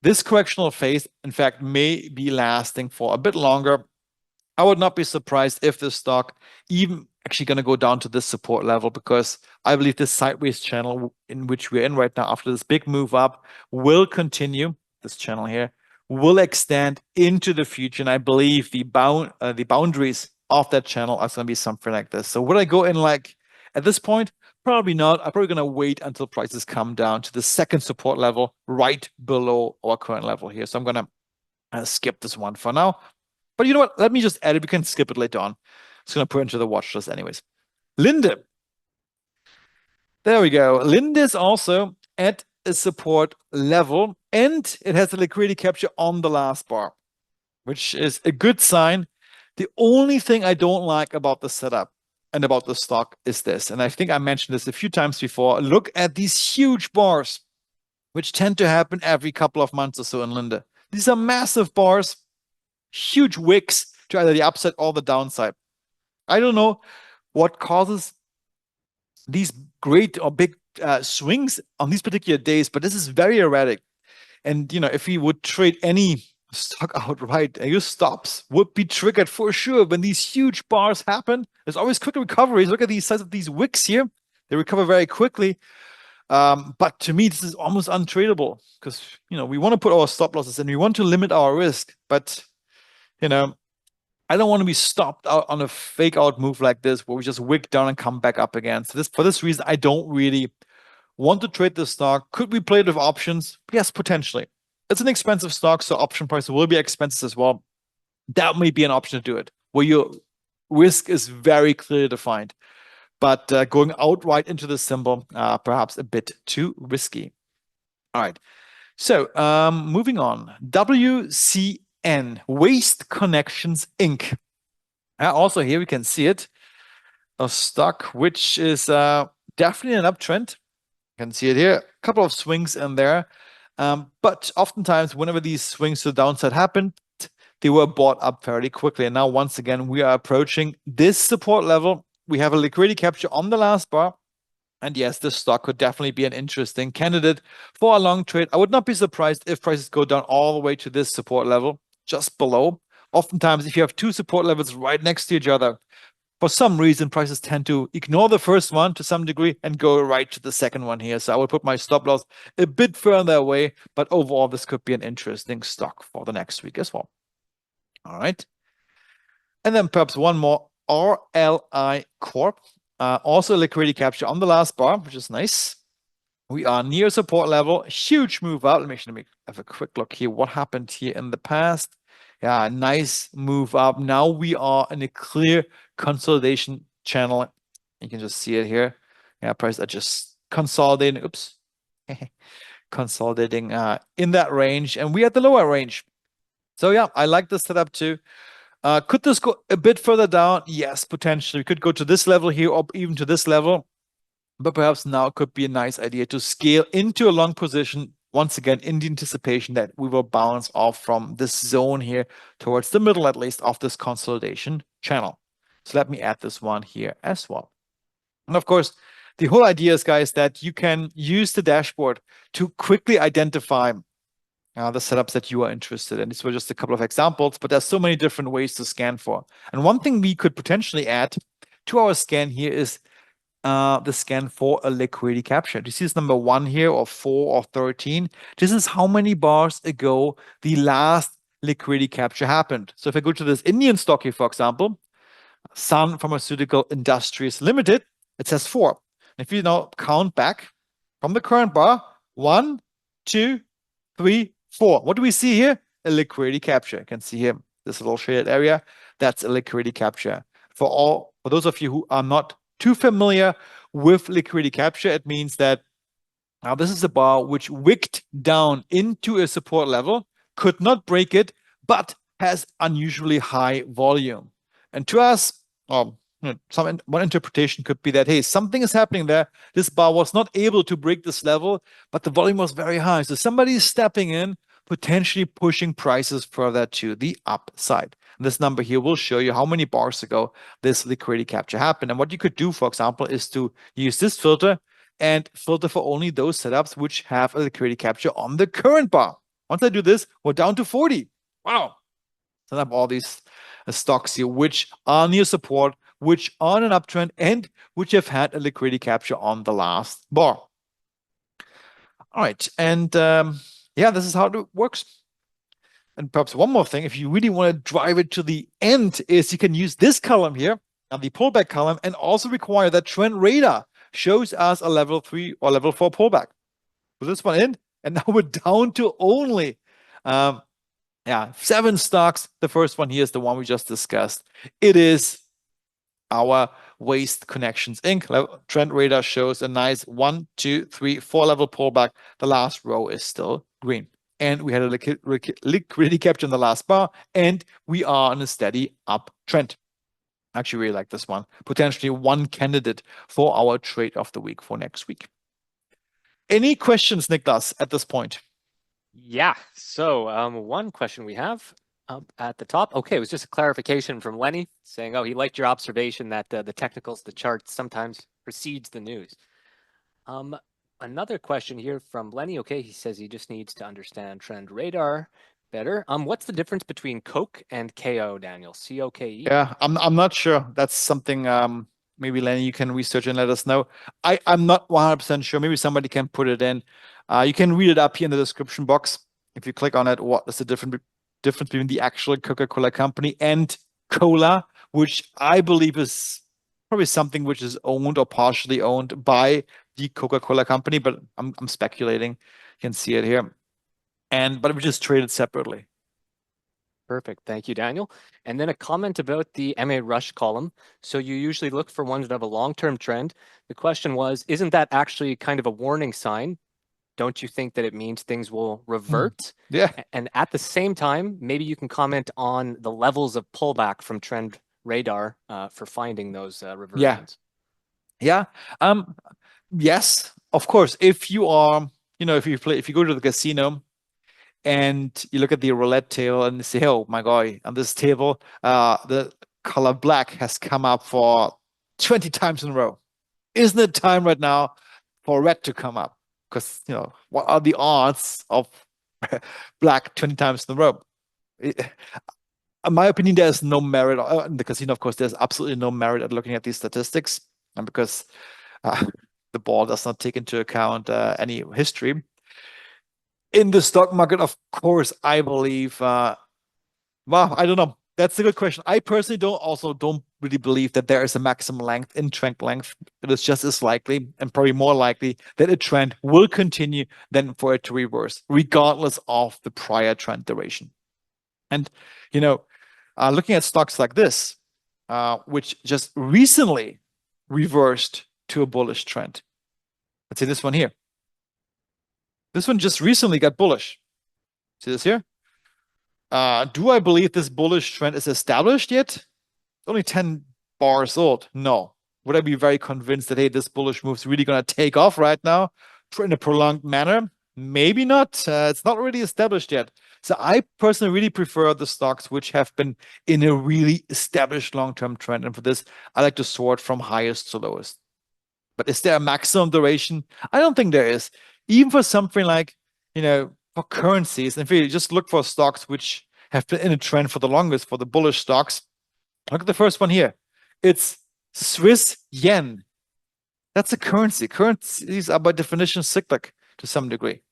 this correctional phase, in fact, may be lasting for a bit longer. I would not be surprised if this stock even actually going to go down to this support level, because I believe this sideways channel in which we're in right now after this big move up will continue. This channel here will extend into the future, and I believe the boundaries of that channel are going to be something like this. So would I go in like at this point? Probably not. I'm probably going to wait until prices come down to the second support level right below our current level here. So I'm going to skip this one for now. But you know what? Let me just add it. We can skip it later on. It's going to put into the watch list anyways. Linde. There we go. Linde is also at a support level, and it has a liquidity capture on the last bar, which is a good sign. The only thing I don't like about the setup and about the stock is this, and I think I mentioned this a few times before. Look at these huge bars, which tend to happen every couple of months or so in Linde. These are massive bars, huge wicks to either the upside or the downside. I don't know what causes these great or big swings on these particular days, but this is very erratic. And if we would trade any stock outright, your stops would be triggered for sure when these huge bars happen. There's always quick recoveries. Look at these size of these wicks here; they recover very quickly. But to me, this is almost untradeable, because we want to put our stop losses and we want to limit our risk, but I don't want to be stopped out on a fake out move like this where we just wick down and come back up again. So for this reason, I don't really want to trade this stock. Could we play it with options? Yes, potentially. It's an expensive stock, so option price will be expensive as well. That may be an option to do it, where your risk is very clearly defined. But going outright into the symbol, perhaps a bit too risky. All right. So moving on. WCN, Waste Connections Inc. Also here we can see it. A stock which is definitely an uptrend. You can see it here. A couple of swings in there. But oftentimes, whenever these swings to the downside happened, they were bought up fairly quickly. And now, once again, we are approaching this support level. We have a liquidity capture on the last bar. And yes, this stock could definitely be an interesting candidate for a long trade. I would not be surprised if prices go down all the way to this support level, just below. Oftentimes, if you have 2 support levels right next to each other, for some reason, prices tend to ignore the first one to some degree and go right to the second one here. So I will put my stop loss a bit further away, but overall, this could be an interesting stock for the next week as well. All right. And then perhaps one more, RLI Corp. Also liquidity capture on the last bar, which is nice. We are near support level. Huge move up. Let me have a quick look here. What happened here in the past? Yeah, nice move up. Now we are in a clear consolidation channel. You can just see it here. Yeah, prices are just consolidating. Oops. Consolidating in that range. And we at the lower range. So yeah, I like this setup too. Could this go a bit further down? Yes, potentially. We could go to this level here or even to this level. But perhaps now could be a nice idea to scale into a long position, once again, in the anticipation that we will bounce off from this zone here towards the middle, at least, of this consolidation channel. So let me add this one here as well. And of course, the whole idea is, guys, that you can use the dashboard to quickly identify the setups that you are interested in. These were just a couple of examples, but there's so many different ways to scan for. And one thing we could potentially add to our scan here is the scan for a liquidity capture. Do you see this number 1 here, or 4 or 13? This is how many bars ago the last liquidity capture happened. So if I go to this Indian stock here, for example, Sun Pharmaceutical Industries Limited, it says 4. If you now count back from the current bar, 1, 2, 3, 4. What do we see here? A liquidity capture. You can see here this little shaded area. That's a liquidity capture. For those of you who are not too familiar with liquidity capture, it means that now this is a bar which wicked down into a support level, could not break it, but has unusually high volume. And to us, one interpretation could be that, hey, something is happening there. This bar was not able to break this level, but the volume was very high. So somebody is stepping in, potentially pushing prices further to the upside. And this number here will show you how many bars ago this liquidity capture happened. And what you could do, for example, is to use this filter and filter for only those setups which have a liquidity capture on the current bar. Once I do this, we're down to 40. Wow. Set up all these stocks here, which are near support, which are on an uptrend, and which have had a liquidity capture on the last bar. All right. And yeah, this is how it works. And perhaps one more thing, if you really want to drive it to the end, is you can use this column here, the pullback column, and also require that trend radar shows us a level 3 or level 4 pullback. Put this one in, and now we're down to only 7 stocks. The first one here is the one we just discussed. It is our Waste Connections Inc. Trend radar shows a nice 1, 2, 3, 4 level pullback. The last row is still green. And we had a liquidity capture in the last bar, and we are on a steady uptrend. I actually really like this one. Potentially one candidate for our trade of the week for next week. Any questions, Niklas, at this point? Yeah. So one question we have up at the top. Okay, it was just a clarification from Lenny saying, oh, he liked your observation that the technicals, the charts sometimes precedes the news. Another question here from Lenny. Okay, he says he just needs to understand trend radar better. What's the difference between Coke and KO, Daniel? COKE? Yeah, I'm not sure. That's something maybe Lenny, you can research and let us know. I'm not 100% sure. Maybe somebody can put it in. You can read it up here in the description box. If you click on it, what is the difference between the actual Coca-Cola company and cola, which I believe is probably something which is owned or partially owned by the Coca-Cola company, but I'm speculating. You can see it here. But we just traded separately. Perfect. Thank you, Daniel. And then a comment about the MA Rush column. So you usually look for ones that have a long-term trend. The question was, isn't that actually kind of a warning sign? Don't you think that it means things will revert? Yeah. And at the same time, maybe you can comment on the levels of pullback from trend radar for finding those reversions. Yeah. Yes, of course. If you are, if you go to the casino and you look at the roulette table and you say, oh my God, on this table, the color black has come up for 20 times in a row. Isn't it time right now for red to come up? Because, what are the odds of black 20 times in a row? In my opinion, there's no merit in the casino. Of course, there's absolutely no merit at looking at these statistics, and because the ball does not take into account any history. In the stock market, of course, I believe, I don't know. That's a good question. I personally don't really believe that there is a maximum length in trend length. It is just as likely and probably more likely that a trend will continue than for it to reverse, regardless of the prior trend duration. And, looking at stocks like this, which just recently reversed to a bullish trend. Let's say this one here. This one just recently got bullish. See this here? Do I believe this bullish trend is established yet? It's only 10 bars old. No. Would I be very convinced that, hey, this bullish move is really going to take off right now in a prolonged manner? Maybe not. It's not really established yet. So I personally really prefer the stocks which have been in a really established long-term trend. And for this, I like to sort from highest to lowest. But is there a maximum duration? I don't think there is. Even for something like, for currencies, and if you just look for stocks which have been in a trend for the longest, for the bullish stocks, look at the first one here. It's Swiss yen. That's a currency. Currencies are by definition cyclic to some degree.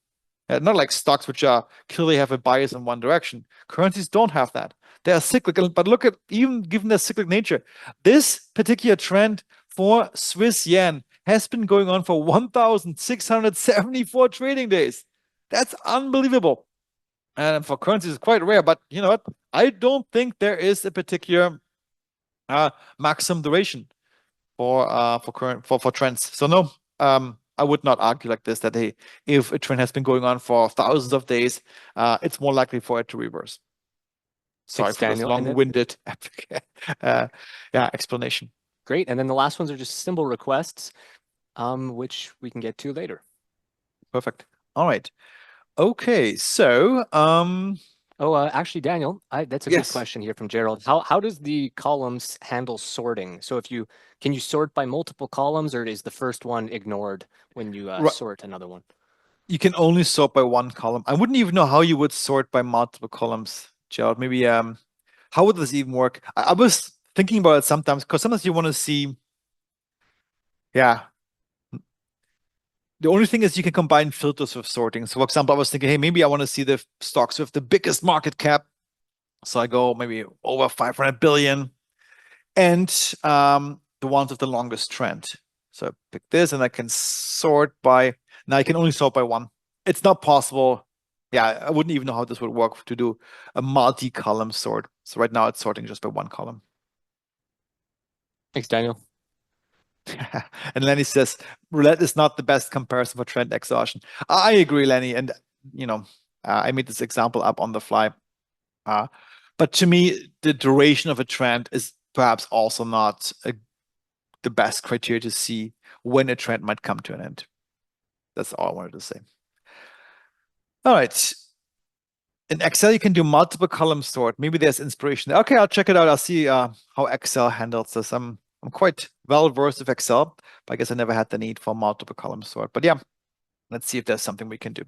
Not like stocks which are clearly have a bias in one direction. Currencies don't have that. They are cyclical, but look at, even given their cyclic nature, this particular trend for Swiss yen has been going on for 1,674 trading days. That's unbelievable. And for currencies, it's quite rare. But you know what? I don't think there is a particular maximum duration for trends. So no, I would not argue like this that hey, if a trend has been going on for thousands of days, it's more likely for it to reverse. Sorry Thanks, for this Daniel. And then, long-winded explanation. great. And then the last ones are just symbol requests, which we can get to later. Perfect. All right. Okay. So, Oh, actually, Daniel, that's a good yes. question here from Gerald. How does the columns handle sorting? So can you sort by multiple columns, or is the first one ignored when you sort another one? You can only sort by one column. I wouldn't even know how you would sort by multiple columns, Gerald. Maybe how would this even work? I was thinking about it sometimes because sometimes you want to see, yeah. The only thing is you can combine filters with sorting. So, for example, I was thinking, hey, maybe I want to see the stocks with the biggest market cap. So I go maybe over 500 billion and the ones with the longest trend. So I pick this and I can sort by, now I can only sort by one. It's not possible. Yeah, I wouldn't even know how this would work to do a multi-column sort. So right now it's sorting just by one column. Thanks, Daniel. And Lenny says, roulette is not the best comparison for trend exhaustion. I agree, Lenny. And, you know, I made this example up on the fly. But to me, the duration of a trend is perhaps also not the best criteria to see when a trend might come to an end. That's all I wanted to say. All right. In Excel, you can do multiple column sort. Maybe there's inspiration. Okay, I'll check it out. I'll see how Excel handles this. I'm quite well versed with Excel, but I guess I never had the need for multiple column sort. But yeah, let's see if there's something we can do.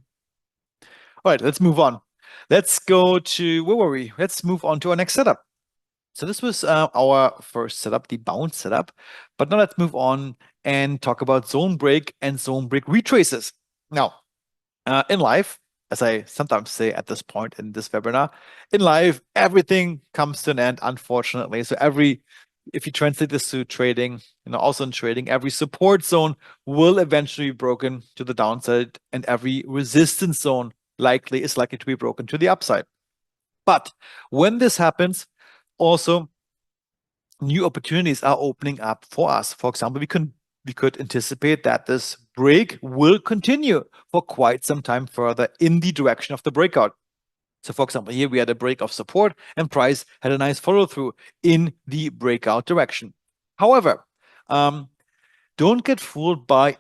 All right, let's move on. Let's go to, where were we? Let's move on to our next setup. So this was our first setup, the bounce setup. But now let's move on and talk about zone break and zone break retraces. Now, in life, as I sometimes say at this point in this webinar, in life, everything comes to an end, unfortunately. So if you translate this to trading, also in trading, every support zone will eventually be broken to the downside, and every resistance zone is likely to be broken to the upside. But when this happens, also new opportunities are opening up for us. For example, we could anticipate that this break will continue for quite some time further in the direction of the breakout. So for example, here we had a break of support and price had a nice follow through in the breakout direction. However, don't get fooled by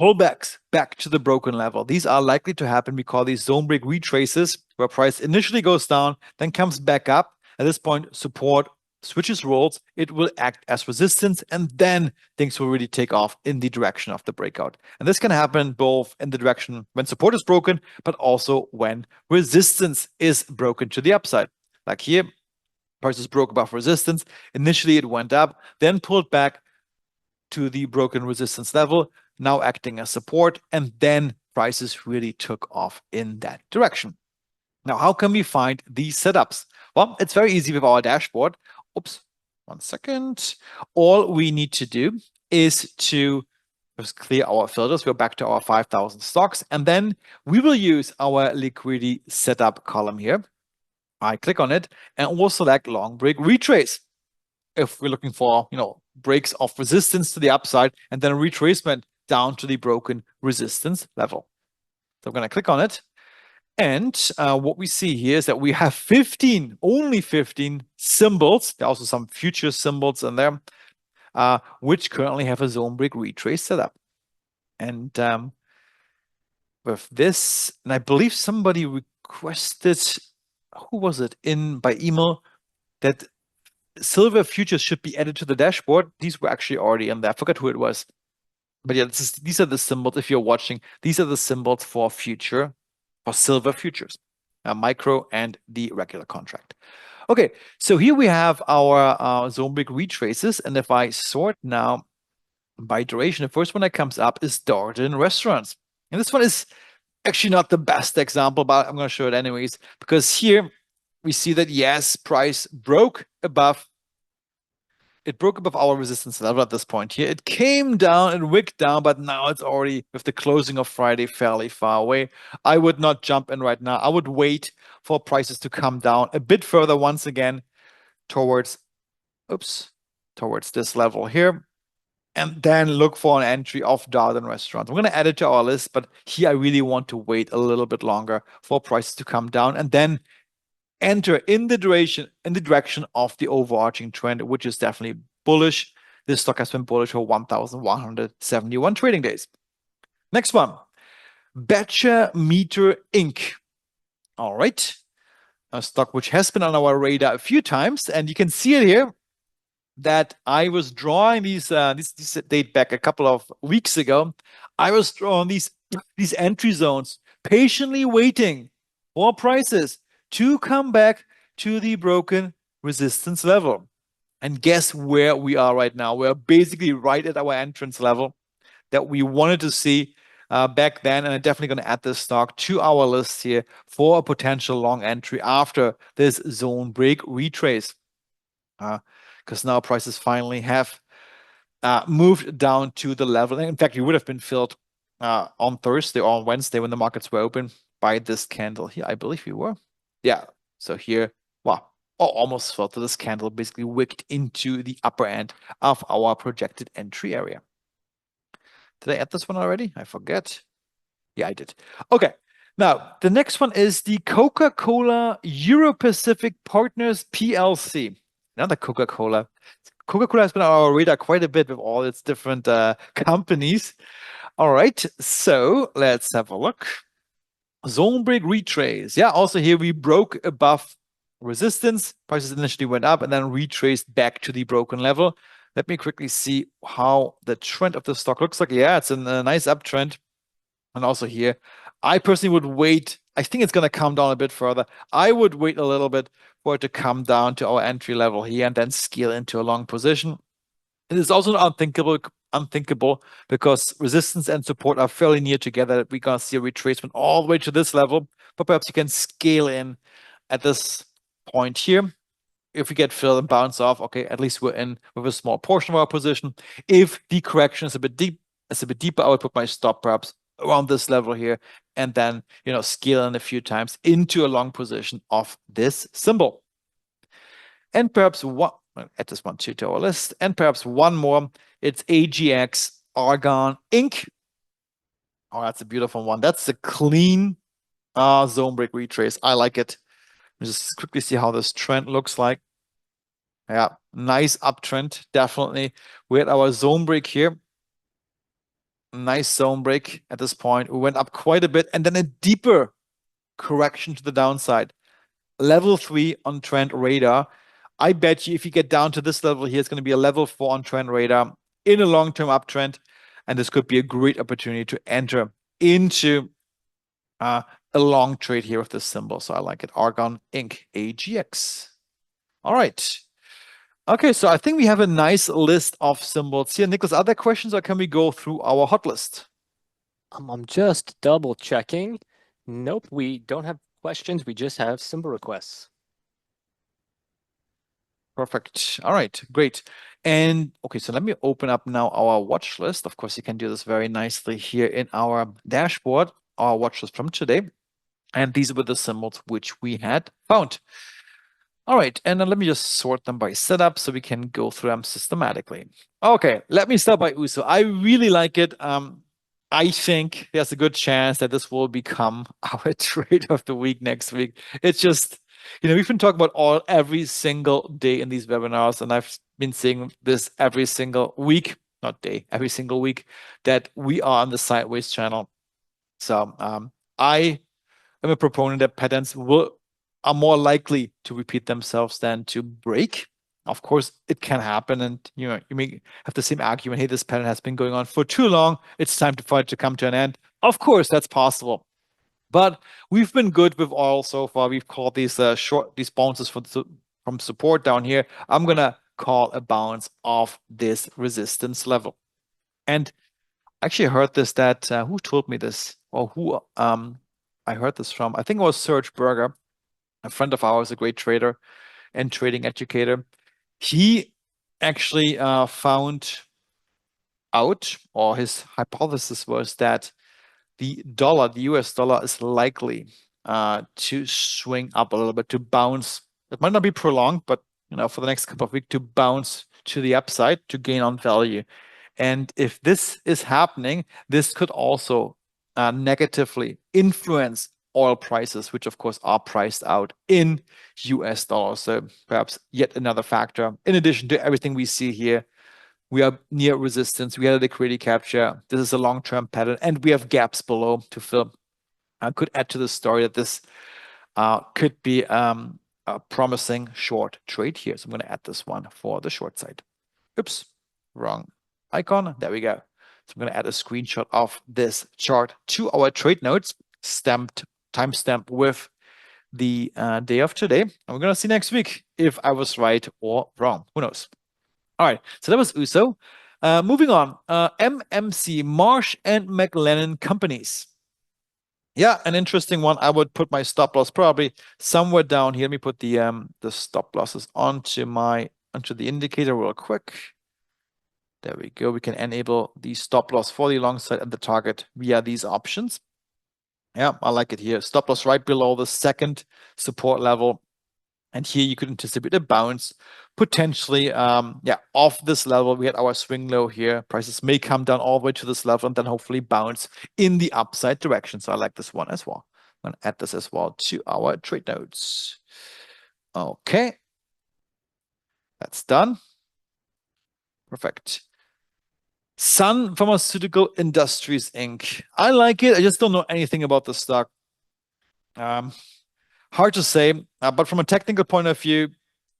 pullbacks back to the broken level. These are likely to happen. We call these zone break retraces, where price initially goes down, then comes back up. At this point, support switches roles, it will act as resistance, and then things will really take off in the direction of the breakout. And this can happen both in the direction when support is broken, but also when resistance is broken to the upside. Like here, prices broke above resistance. Initially, it went up, then pulled back to the broken resistance level, now acting as support, and then prices really took off in that direction. Now, how can we find these setups? Well, it's very easy with our dashboard. Oops, 1 second. All we need to do is to just clear our filters. We're back to our 5,000 stocks, and then we will use our liquidity setup column here. I click on it and we'll select long break retrace. If we're looking for, breaks of resistance to the upside and then a retracement down to the broken resistance level. So I'm going to click on it. And what we see here is that we have only 15 symbols. There are also some future symbols in there, which currently have a zone break retrace setup. And with this, and I believe somebody requested, who was it, by email, that silver futures should be added to the dashboard. These were actually already in there. I forgot who it was. But yeah, these are the symbols. If you're watching, these are the symbols for silver futures, micro and the regular contract. Okay, so here we have our zone break retraces. And if I sort now by duration, the first one that comes up is Darden Restaurants. And this one is actually not the best example, but I'm going to show it anyways, because here we see that, yes, price broke above it broke above our resistance level at this point here. It came down and wicked down, but now it's already, with the closing of Friday, fairly far away. I would not jump in right now. I would wait for prices to come down a bit further once again towards, towards this level here. And then look for an entry of Darden restaurants. I'm going to add it to our list, but here I really want to wait a little bit longer for prices to come down and then enter in the direction of the overarching trend, which is definitely bullish. This stock has been bullish for 1,171 trading days. Next one, Betcha Meter Inc. All right, a stock which has been on our radar a few times, and you can see it here that I was drawing these date back a couple of weeks ago. I was drawing these entry zones, patiently waiting for prices to come back to the broken resistance level. And guess where we are right now? We're basically right at our entrance level that we wanted to see back then. And I'm definitely going to add this stock to our list here for a potential long entry after this zone break retrace. Because now prices finally have moved down to the level. In fact, you would have been filled on Thursday or on Wednesday when the markets were open by this candle here. I believe you were. Yeah. So here, wow, almost filled. So this candle basically wicked into the upper end of our projected entry area. Did I add this one already? I forget. Yeah, I did. Okay. Now, the next one is the Coca-Cola Euro-Pacific Partners PLC. Another Coca-Cola. Coca-Cola has been on our radar quite a bit with all its different companies. All right, so let's have a look. Zone break retrace. Yeah, also here we broke above resistance. Prices initially went up and then retraced back to the broken level. Let me quickly see how the trend of the stock looks like. Yeah, it's a nice uptrend. And also here, I personally would wait. I think it's going to come down a bit further. I would wait a little bit for it to come down to our entry level here and then scale into a long position. It is also unthinkable because resistance and support are fairly near together. We're going to see a retracement all the way to this level, but perhaps you can scale in at this point here. If we get filled and bounce off, okay, at least we're in with a small portion of our position. If the correction is a bit deeper, I would put my stop perhaps around this level here and then, scale in a few times into a long position of this symbol. And perhaps add this one to our list, and perhaps one more. It's AGX Argon Inc. Oh, that's a beautiful one. That's a clean zone break retrace. I like it. Just quickly see how this trend looks like. Yeah, nice uptrend, definitely. We had our zone break here. Nice zone break at this point. We went up quite a bit and then a deeper correction to the downside. Level 3 on trend radar. I bet you if you get down to this level here, it's going to be a level 4 on trend radar in a long-term uptrend. And this could be a great opportunity to enter into a long trade here with this symbol. So I like it. Argon Inc. AGX. All right. Okay, so I think we have a nice list of symbols here. Nicholas, are there questions or can we go through our hot list? I'm just double checking. Nope, we don't have questions. We just have symbol requests. Perfect. All right, great. And okay, so let me open up now our watch list. Of course, you can do this very nicely here in our dashboard, our watch list from today. And these were the symbols which we had found. All right, and then let me just sort them by setup so we can go through them systematically. Okay, let me start by USO. I really like it. I think there's a good chance that this will become our trade of the week next week. It's just, we've been talking about every single day in these webinars, and I've been saying this every single week, not day, every single week, that we are on the sideways channel. So I am a proponent that patterns are more likely to repeat themselves than to break. Of course, it can happen, and you may have the same argument. Hey, this pattern has been going on for too long. It's time for it to come to an end. Of course, that's possible, but we've been good with oil so far. We've called these these bounces from support down here. I'm gonna call a bounce off this resistance level. And I actually heard this that who told me this, or who I heard this from? I think it was Serge Berger, a friend of ours, a great trader and trading educator. He actually found out, or his hypothesis was that the dollar, the US dollar, is likely to swing up a little bit, to bounce. It might not be prolonged, but for the next couple of weeks, to bounce to the upside, to gain on value. And if this is happening, this could also negatively influence oil prices, which of course are priced out in US dollars. So perhaps yet another factor, in addition to everything we see here. We are near resistance. We had a liquidity capture. This is a long-term pattern, and we have gaps below to fill. I could add to the story that this could be a promising short trade here. So I'm going to add this one for the short side. Oops, wrong icon. There we go. So I'm going to add a screenshot of this chart to our trade notes, timestamp with the day of today. And we're going to see next week if I was right or wrong. Who knows? All right, so that was USO. Moving on, MMC, Marsh and McLennan Companies. Yeah, an interesting one. I would put my stop loss probably somewhere down here. Let me put the stop losses onto the indicator real quick. There we go. We can enable the stop loss for the long side and the target via these options. Yeah, I like it here. Stop loss right below the second support level. And here you could anticipate a bounce, potentially, off this level. We had our swing low here. Prices may come down all the way to this level and then hopefully bounce in the upside direction. So I like this one as well. I'm going to add this as well to our trade notes. Okay. That's done. Perfect. Sun Pharmaceutical Industries, Inc. I like it. I just don't know anything about the stock. Hard to say, but from a technical point of view,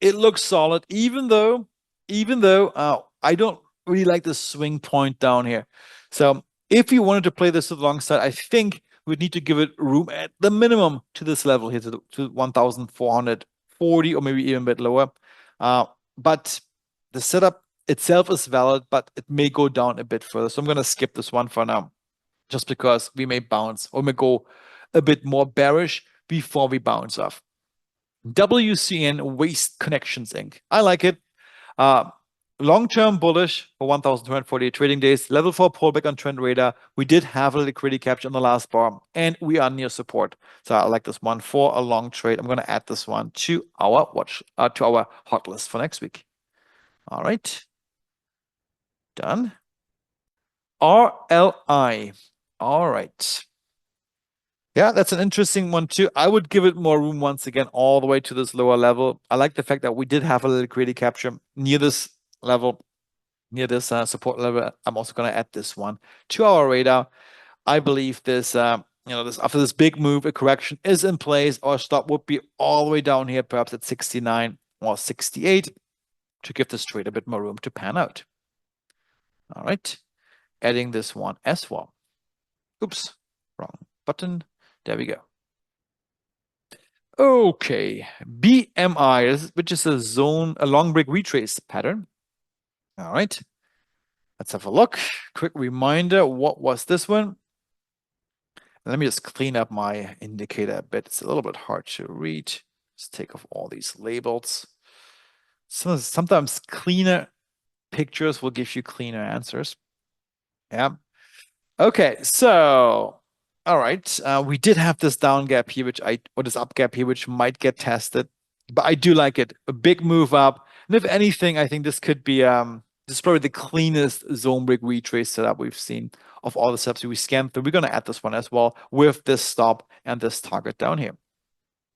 it looks solid, even though I don't really like the swing point down here. So if you wanted to play this alongside, I think we'd need to give it room at the minimum to this level here, to 1,440 or maybe even a bit lower. But the setup itself is valid, but it may go down a bit further. So I'm going to skip this one for now, just because we may bounce or may go a bit more bearish before we bounce off. WCN Waste Connections Inc. I like it. Long-term bullish for 1,248 trading days. Level 4 pullback on trend radar. We did have a liquidity capture on the last bar, and we are near support. So I like this one for a long trade. I'm going to add this one to our hot list for next week. All right. Done. RLI. All right. Yeah, that's an interesting one too. I would give it more room once again, all the way to this lower level. I like the fact that we did have a liquidity capture near this level, near this support level. I'm also going to add this one to our radar. I believe this, after this big move, a correction is in place. Our stop would be all the way down here, perhaps at 69 or 68, to give this trade a bit more room to pan out. All right, adding this one as well. Oops, wrong button. There we go. Okay, BMI, which is a long break retrace pattern. All right, let's have a look. Quick reminder, what was this one? Let me just clean up my indicator a bit. It's a little bit hard to read. Let's take off all these labels. Sometimes cleaner pictures will give you cleaner answers. Yeah. Okay, so all right, we did have this down gap here, or this up gap here, which might get tested, but I do like it. A big move up, and if anything, I think this could be this is probably the cleanest zone break retrace setup we've seen of all the steps we scanned through. We're gonna add this one as well with this stop and this target down here.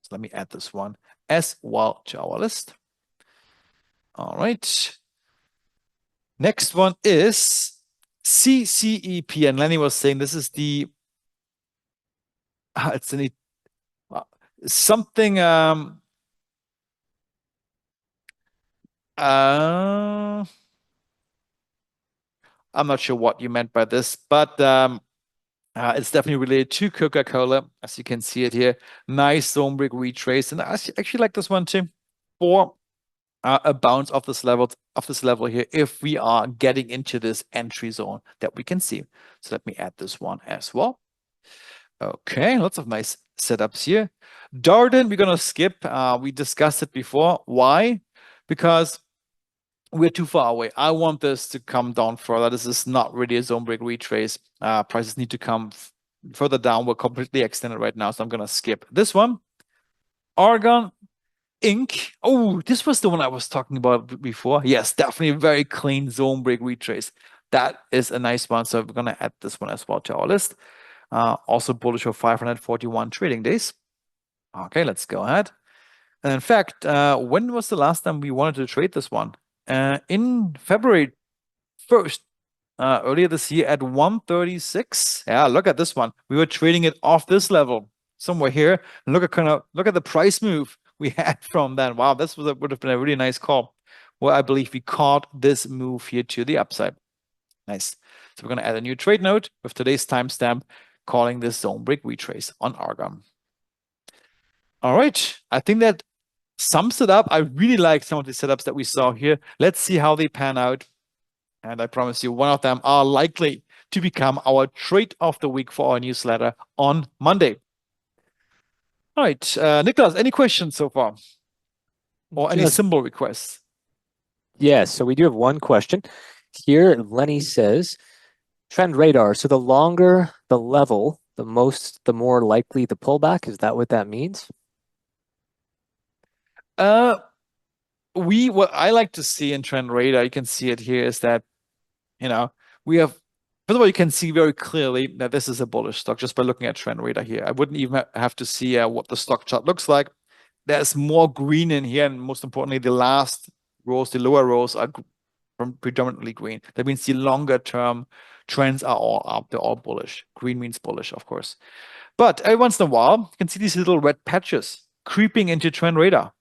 So let me add this one as well to our list. All right. Next one is CCEP, and Lenny was saying this is the it's something I'm not sure what you meant by this, but it's definitely related to Coca-Cola, as you can see it here. Nice zone break retrace, and I actually like this one too, for a bounce off this level here, if we are getting into this entry zone that we can see. So let me add this one as well. Okay, lots of nice setups here. Darden, we're gonna skip. We discussed it before. Why? Because we're too far away. I want this to come down further. This is not really a zone break retrace. Prices need to come further down. We're completely extended right now, so I'm gonna skip this one. Argon Inc. Oh, this was the one I was talking about before. Yes, definitely a very clean zone break retrace. That is a nice one. So we're gonna add this one as well to our list. Also bullish for 541 trading days. Okay, let's go ahead. And in fact, when was the last time we wanted to trade this one? In February 1st, earlier this year at 136. Yeah, look at this one. We were trading it off this level somewhere here. And look at the price move we had from that. Wow, this would have been a really nice call. Well, I believe we caught this move here to the upside. Nice. So we're going to add a new trade note with today's timestamp, calling this zone break retrace on Argon. All right, I think that sums it up. I really like some of the setups that we saw here. Let's see how they pan out. And I promise you, one of them are likely to become our trade of the week for our newsletter on Monday. All right, Nicholas, any questions so far? Or any symbol requests? Yes, so we do have one question here. Lenny says, trend radar. So the longer the level, the more likely the pullback. Is that what that means? What I like to see in trend radar, you can see it here, is that we have, first of all, you can see very clearly that this is a bullish stock just by looking at trend radar here. I wouldn't even have to see what the stock chart looks like. There's more green in here, and most importantly, the last rows, the lower rows, are predominantly green. That means the longer term trends are all up. They're all bullish. Green means bullish, of course. But every once in a while, you can see these little red patches creeping into trend radar.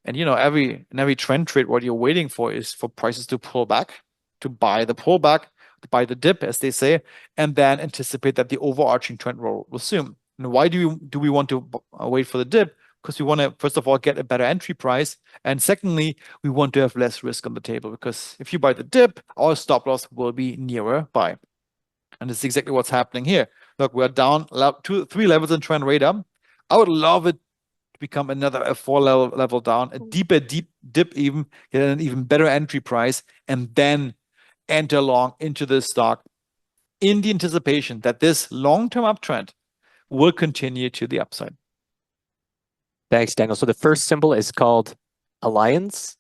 And in every trend trade, what you're waiting for is for prices to pull back, to buy the pullback, to buy the dip, as they say, and then anticipate that the overarching trend will resume. And why do we want to wait for the dip? Because we want to, first of all, get a better entry price. And secondly, we want to have less risk on the table, because if you buy the dip, our stop loss will be nearer buy. And this is exactly what's happening here. Look, we're down 3 levels in trend radar. I would love it to become a 4 level down, a deep dip, even get an even better entry price, and then enter long into this stock in the anticipation that this long-term uptrend will continue to the upside. Thanks, Daniel. So the first symbol is called Allianz,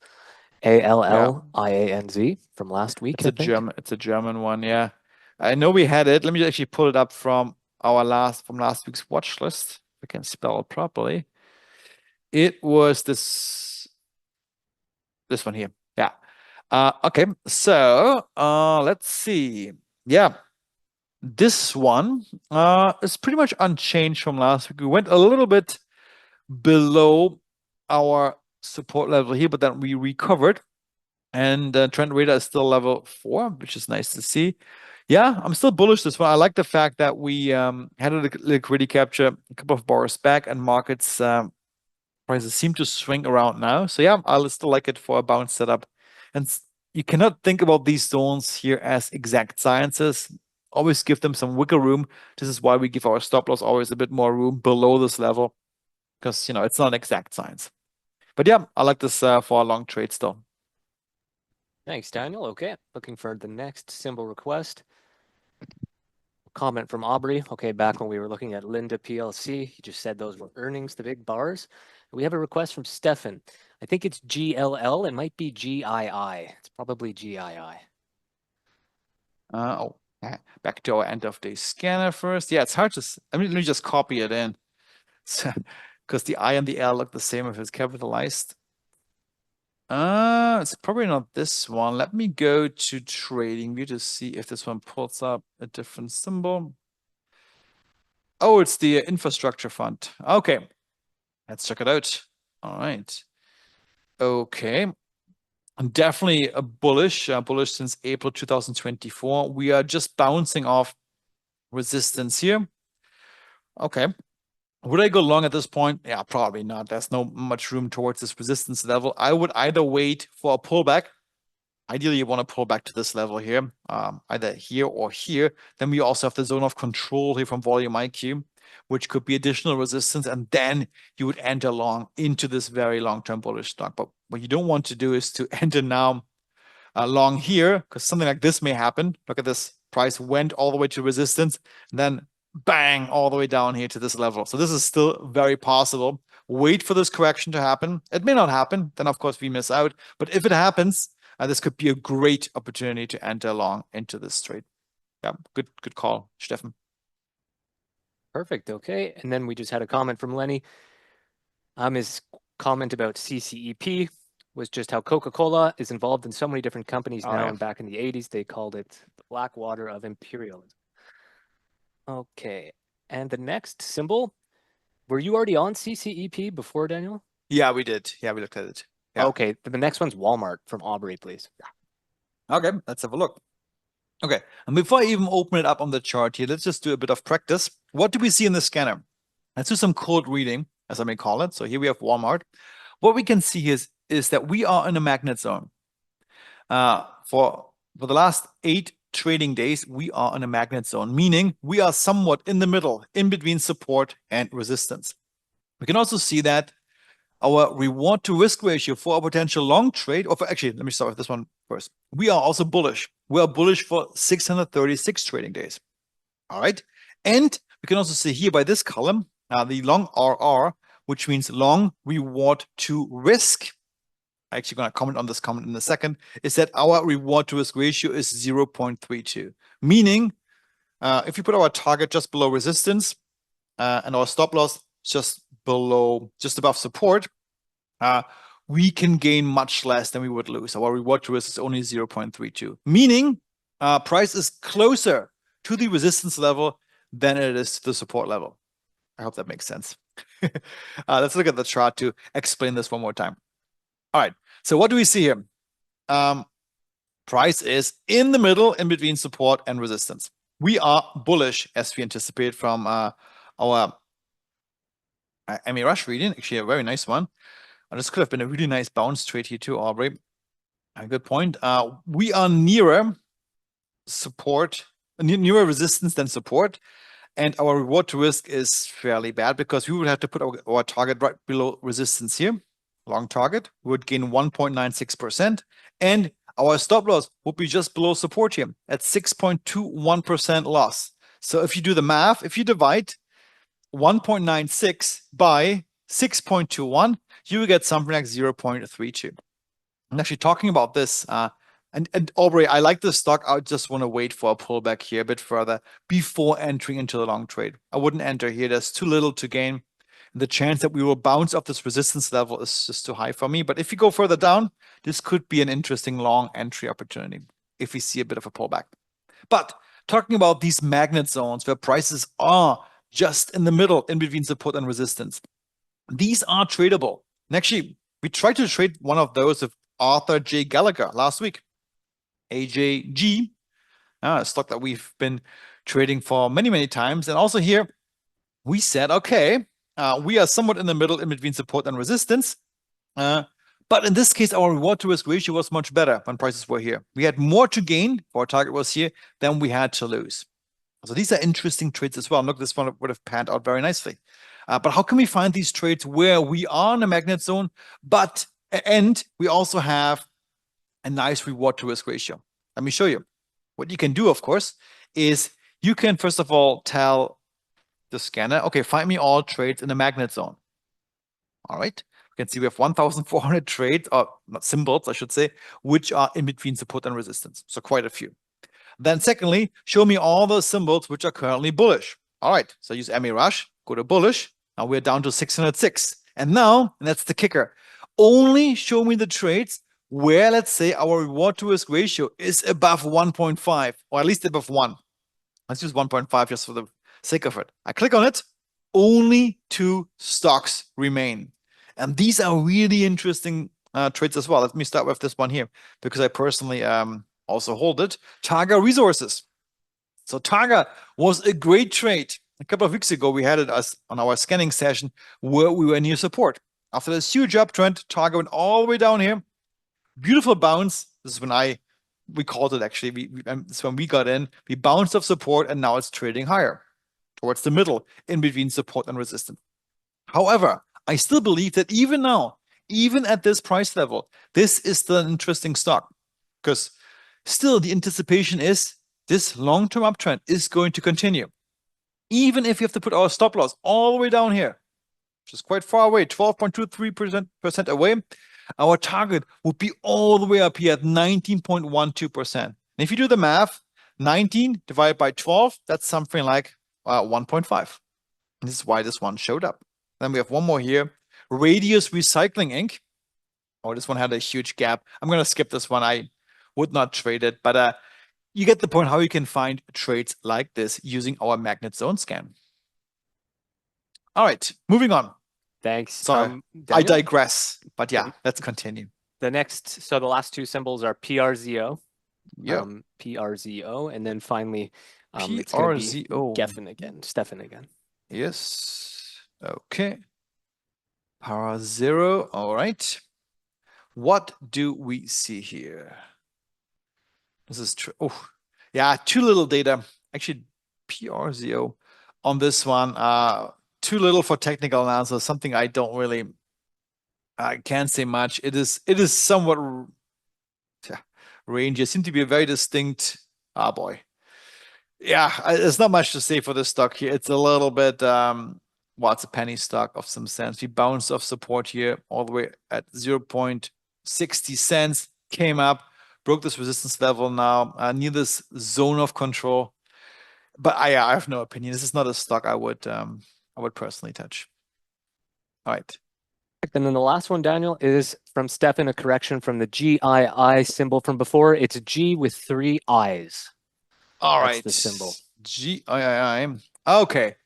ALLIANZ, from last week, I think. It's a German one, yeah. I know we had it. Let me actually pull it up from last week's watch list. If I can spell it properly. It was this one here. Yeah. Okay. So let's see. Yeah. This one is pretty much unchanged from last week. We went a little bit below our support level here, but then we recovered. And trend radar is still level 4, which is nice to see. Yeah, I'm still bullish this one. I like the fact that we had a liquidity capture a couple of bars back, and markets prices seem to swing around now. So yeah, I'll still like it for a bounce setup. And you cannot think about these zones here as exact sciences. Always give them some wiggle room. This is why we give our stop loss always a bit more room below this level, because it's not an exact science. But yeah, I like this for a long trade still. Thanks, Daniel. Okay, looking for the next symbol request. Comment from Aubrey. Okay, back when we were looking at Linda PLC, he just said those were earnings, the big bars. We have a request from Stefan. I think it's GLL. It might be GII. It's probably GII. Back to our end of day scanner first. Yeah, it's hard to. Let me just copy it in, because the I and the L look the same if it's capitalized. It's probably not this one. Let me go to Trading View to see if this one pulls up a different symbol. Oh, it's the infrastructure fund. Okay, let's check it out. All right. Okay. Definitely a bullish since April 2024. We are just bouncing off resistance here. Okay. Would I go long at this point? Yeah, probably not. There's no much room towards this resistance level. I would either wait for a pullback. Ideally, you want to pull back to this level here, either here or here. Then we also have the zone of control here from Volume IQ, which could be additional resistance, and then you would enter long into this very long-term bullish stock. But what you don't want to do is to enter now long here, because something like this may happen. Look at this. Price went all the way to resistance, and then bang, all the way down here to this level. So this is still very possible. Wait for this correction to happen. It may not happen. Then, of course, we miss out. But if it happens, this could be a great opportunity to enter long into this trade. Yeah, good call, Steffen. Perfect. Okay. And then we just had a comment from Lenny. His comment about CCEP was just how Coca-Cola is involved in so many different companies now. Yeah. And back in the 80s, they called it the black water of imperialism. Okay. And the next symbol, were you already on CCEP before, Daniel? Yeah, we did. Yeah, we looked at it. Yeah. Okay. The next one's Walmart from Aubrey, please. Okay, let's have a look. Okay, and before I even open it up on the chart here, let's just do a bit of practice. What do we see in the scanner? Let's do some cold reading, as I may call it. So here we have Walmart. What we can see is that we are in a magnet zone. For the last 8 trading days, we are in a magnet zone, meaning we are somewhat in the middle, in between support and resistance. We can also see that our reward to risk ratio for a potential long trade, actually, let me start with this one first. We are also bullish. We are bullish for 636 trading days. All right. And we can also see here by this column, the long RR, which means long reward to risk. I'm actually going to comment on this comment in a second, is that our reward to risk ratio is 0.32. Meaning, if you put our target just below resistance and our stop loss just above support, we can gain much less than we would lose. Our reward to risk is only 0.32, meaning price is closer to the resistance level than it is to the support level. I hope that makes sense. Let's look at the chart to explain this one more time. All right, so what do we see here? Price is in the middle, in between support and resistance. We are bullish, as we anticipate from our MA Rush reading, actually a very nice one. This could have been a really nice bounce trade here too, Aubrey. A good point. We are nearer support, nearer resistance than support. And our reward to risk is fairly bad because we would have to put our target right below resistance here. Long target, we would gain 1.96%. And our stop loss would be just below support here at 6.21% loss. So if you do the math, if you divide 1.96 by 6.21, you will get something like 0.32. I'm actually talking about this. And Aubrey, I like this stock. I just want to wait for a pullback here a bit further before entering into the long trade. I wouldn't enter here. There's too little to gain. The chance that we will bounce off this resistance level is just too high for me. But if you go further down, this could be an interesting long entry opportunity if we see a bit of a pullback. But talking about these magnet zones where prices are just in the middle, in between support and resistance, these are tradable. And actually, we tried to trade one of those with Arthur J. Gallagher last week. AJG, a stock that we've been trading for many, many times. And also here, we said, okay, we are somewhat in the middle, in between support and resistance. But in this case, our reward to risk ratio was much better when prices were here. We had more to gain, our target was here, than we had to lose. So these are interesting trades as well. Look, this one would have panned out very nicely. But how can we find these trades where we are in a magnet zone, and we also have a nice reward to risk ratio? Let me show you. What you can do, of course, is you can first of all tell the scanner, okay, find me all trades in the magnet zone. All right. You can see we have 1,400 trades, or not symbols, I should say, which are in between support and resistance. So quite a few. Then secondly, show me all the symbols which are currently bullish. All right. So use MA Rush, go to bullish. Now we're down to 606. And now, and that's the kicker, only show me the trades where, let's say, our reward to risk ratio is above 1.5, or at least above 1. Let's use 1.5 just for the sake of it. I click on it. Only 2 stocks remain. And these are really interesting trades as well. Let me start with this one here, because I personally also hold it. Targa Resources. So Targa was a great trade. A couple of weeks ago, we had it on our scanning session where we were near support. After this huge uptrend, Targa went all the way down here. Beautiful bounce. This is when we called it actually. This is when we got in. We bounced off support and now it's trading higher towards the middle in between support and resistance. However, I still believe that even now, even at this price level, this is still an interesting stock. because still the anticipation is this long-term uptrend is going to continue. Even if you have to put our stop loss all the way down here, which is quite far away, 12.23% away, our target would be all the way up here at 19.12%. And if you do the math, 19 divided by 12, that's something like 1.5. This is why this one showed up. Then we have one more here, Radius Recycling Inc. Oh, this one had a huge gap. I'm going to skip this one. I would not trade it, but you get the point how you can find trades like this using our magnet zone scan. All right, moving on. Thanks. Sorry, I Daniel? digress, but yeah, let's continue. The last two symbols are PRZO. Yep. PRZO, and then finally, it's going to be Stefan again. Yes. Okay. Para zero. All right. What do we see here? This is true. Oh, yeah, too little data. Actually, PRZO on this one. Too little for technical analysis. Something I don't really. I can't say much. It is somewhat rangy. It seems to be a very distinct. Ah, boy. Yeah, there's not much to say for this stock here. It's a little bit. Well, it's a penny stock of some sense. We bounced off support here all the way at 0.60 cents. Came up, broke this resistance level now, near this zone of control. But I have no opinion. This is not a stock I would personally touch. All right. And then the last one, Daniel, is from Stefan, a correction from the GII symbol from before. It's a G with 3 I's. All right. That's the symbol. GII. Okay.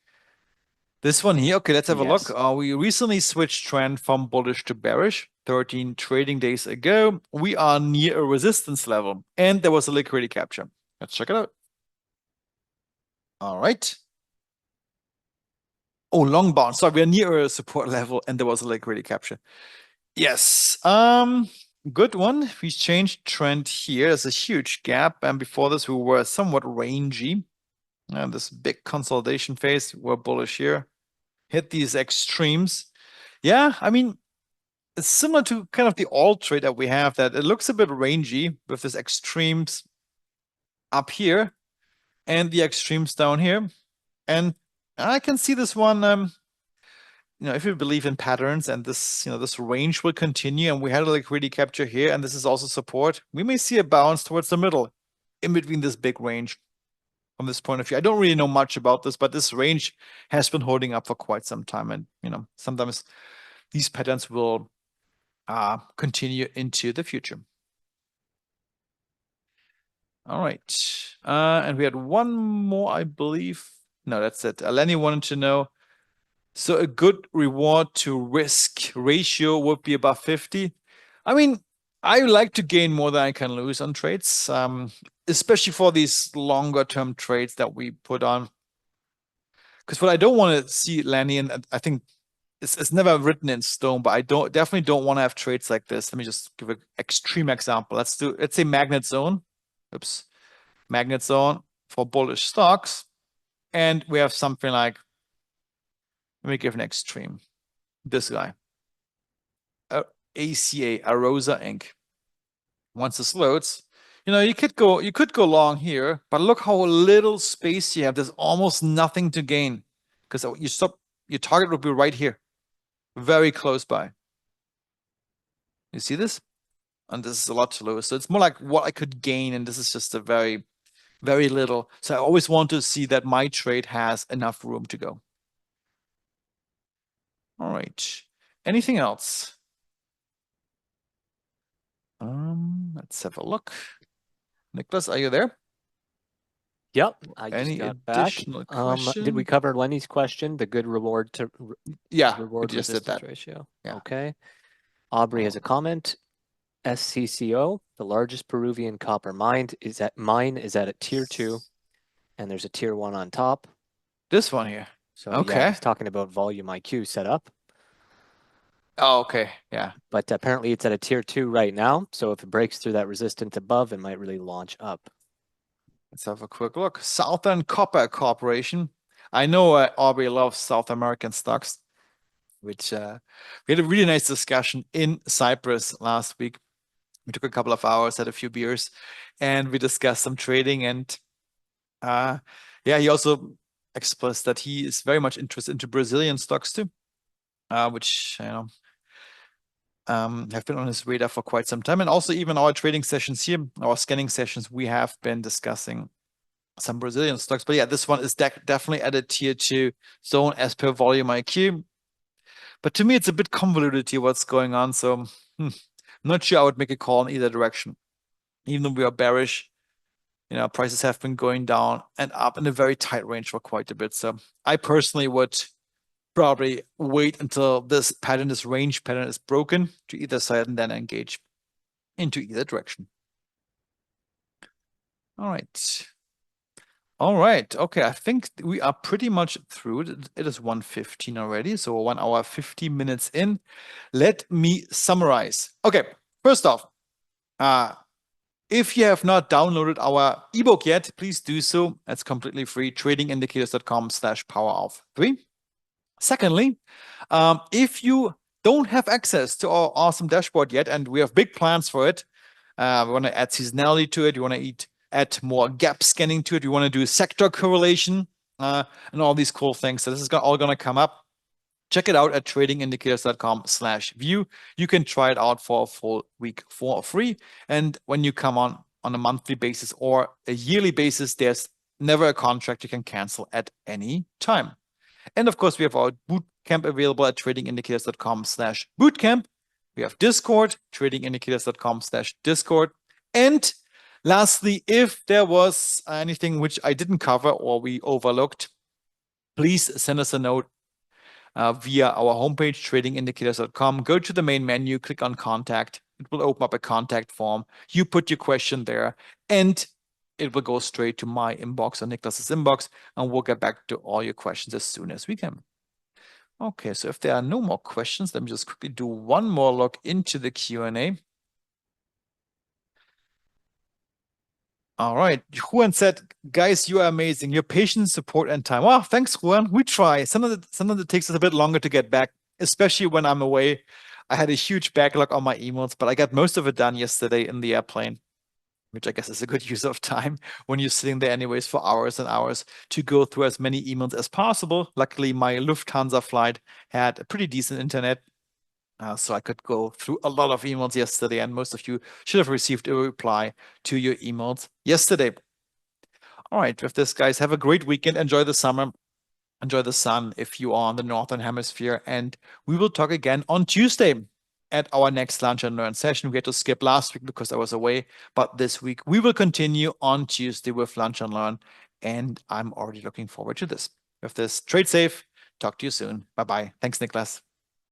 This one here. Okay, let's have a look. We recently switched trend from bullish to bearish 13 trading days ago. We are near a resistance level, and there was a liquidity capture. Let's check it out. All right. Oh, long bounce. Sorry, we are near a support level, and there was a liquidity capture. Yes. Good one. We changed trend here. There's a huge gap, and before this, we were somewhat rangy. And this big consolidation phase, we're bullish here. Hit these extremes. Yeah, I mean, it's similar to kind of the alt trade that we have, that it looks a bit rangy with this extremes up here and the extremes down here. And I can see this one, if you believe in patterns and this, this range will continue, and we had a liquidity capture here, and this is also support, we may see a bounce towards the middle in between this big range. From this point of view, I don't really know much about this, but this range has been holding up for quite some time, and sometimes these patterns will continue into the future. All right, and we had one more, I believe. No, that's it. Lenny wanted to know. So a good reward to risk ratio would be about 50. I mean, I like to gain more than I can lose on trades, especially for these longer term trades that we put on. Because what I don't want to see, Lanny, and I think it's never written in stone, but I definitely don't want to have trades like this. Let me just give an extreme example. Let's say magnet zone. Oops. Magnet zone for bullish stocks. And we have something like, let me give an extreme. This guy. ACA, Arosa Inc. Once this loads, you could go long here, but look how little space you have. There's almost nothing to gain because your target would be right here, very close by. You see this? And this is a lot too low. So it's more like what I could gain, and this is just a very, very little. So I always want to see that my trade has enough room to go. All right. Anything else? Let's have a look. Nicholas, are you there? Yep, I just Any got additional back. question? Did we cover Lenny's question? The good reward to reward we just did resistance that. ratio. Yeah. Okay. Aubrey has a comment. SCCO, the largest Peruvian copper mine, is at a tier 2, and there's a tier 1 on top. This one here. So okay. Yeah, he's talking about volume IQ setup. Oh, okay. Yeah. But apparently it's at a tier 2 right now. So if it breaks through that resistance above, it might really launch up. Let's have a quick look. Southern Copper Corporation. I know Aubrey loves South American stocks, which we had a really nice discussion in Cyprus last week. We took a couple of hours, had a few beers, and we discussed some trading. And yeah, he also expressed that he is very much interested into Brazilian stocks too, which have been on his radar for quite some time. And also even our trading sessions here, our scanning sessions, we have been discussing some Brazilian stocks. But yeah, this one is definitely at a tier 2 zone as per volume IQ. But to me, it's a bit convoluted here what's going on. So I'm not sure I would make a call in either direction. Even though we are bearish, prices have been going down and up in a very tight range for quite a bit. So I personally would probably wait until this range pattern is broken to either side and then engage into either direction. All right. All right. Okay. I think we are pretty much through. It is 1:15 already. So 1 hour, 50 minutes in. Let me summarize. Okay. First off, if you have not downloaded our ebook yet, please do so. It's completely free. tradingindicators.com/power-of-3. Secondly, if you don't have access to our awesome dashboard yet, and we have big plans for it, we want to add seasonality to it. We want to add more gap scanning to it. We want to do sector correlation and all these cool things. So this is all going to come up. Check it out at tradingindicators.com/view. You can try it out for a full week for free. And when you come on a monthly basis or a yearly basis, there's never a contract you can cancel at any time. And of course, we have our bootcamp available at tradingindicators.com/bootcamp. We have Discord, tradingindicators.com/Discord. And lastly, if there was anything which I didn't cover or we overlooked, please send us a note via our homepage, tradingindicators.com. Go to the main menu, click on contact. It will open up a contact form. You put your question there, and it will go straight to my inbox or Niklas's inbox, and we'll get back to all your questions as soon as we can. Okay, so if there are no more questions, let me just quickly do one more look into the Q&A. All right, Juan said, guys, you are amazing. Your patience, support, and time. Well, thanks, Juan. We try. Sometimes it takes us a bit longer to get back, especially when I'm away. I had a huge backlog on my emails, but I got most of it done yesterday in the airplane, which I guess is a good use of time when you're sitting there anyways for hours and hours to go through as many emails as possible. Luckily, my Lufthansa flight had a pretty decent internet, so I could go through a lot of emails yesterday, and most of you should have received a reply to your emails yesterday. All right, with this, guys, have a great weekend. Enjoy the summer. Enjoy the sun if you are on the Northern Hemisphere, and we will talk again on Tuesday at our next Lunch and Learn session. We had to skip last week because I was away, but this week we will continue on Tuesday with Lunch and Learn, and I'm already looking forward to this. With this, trade safe. Talk to you soon. Bye-bye. Thanks, Niklas.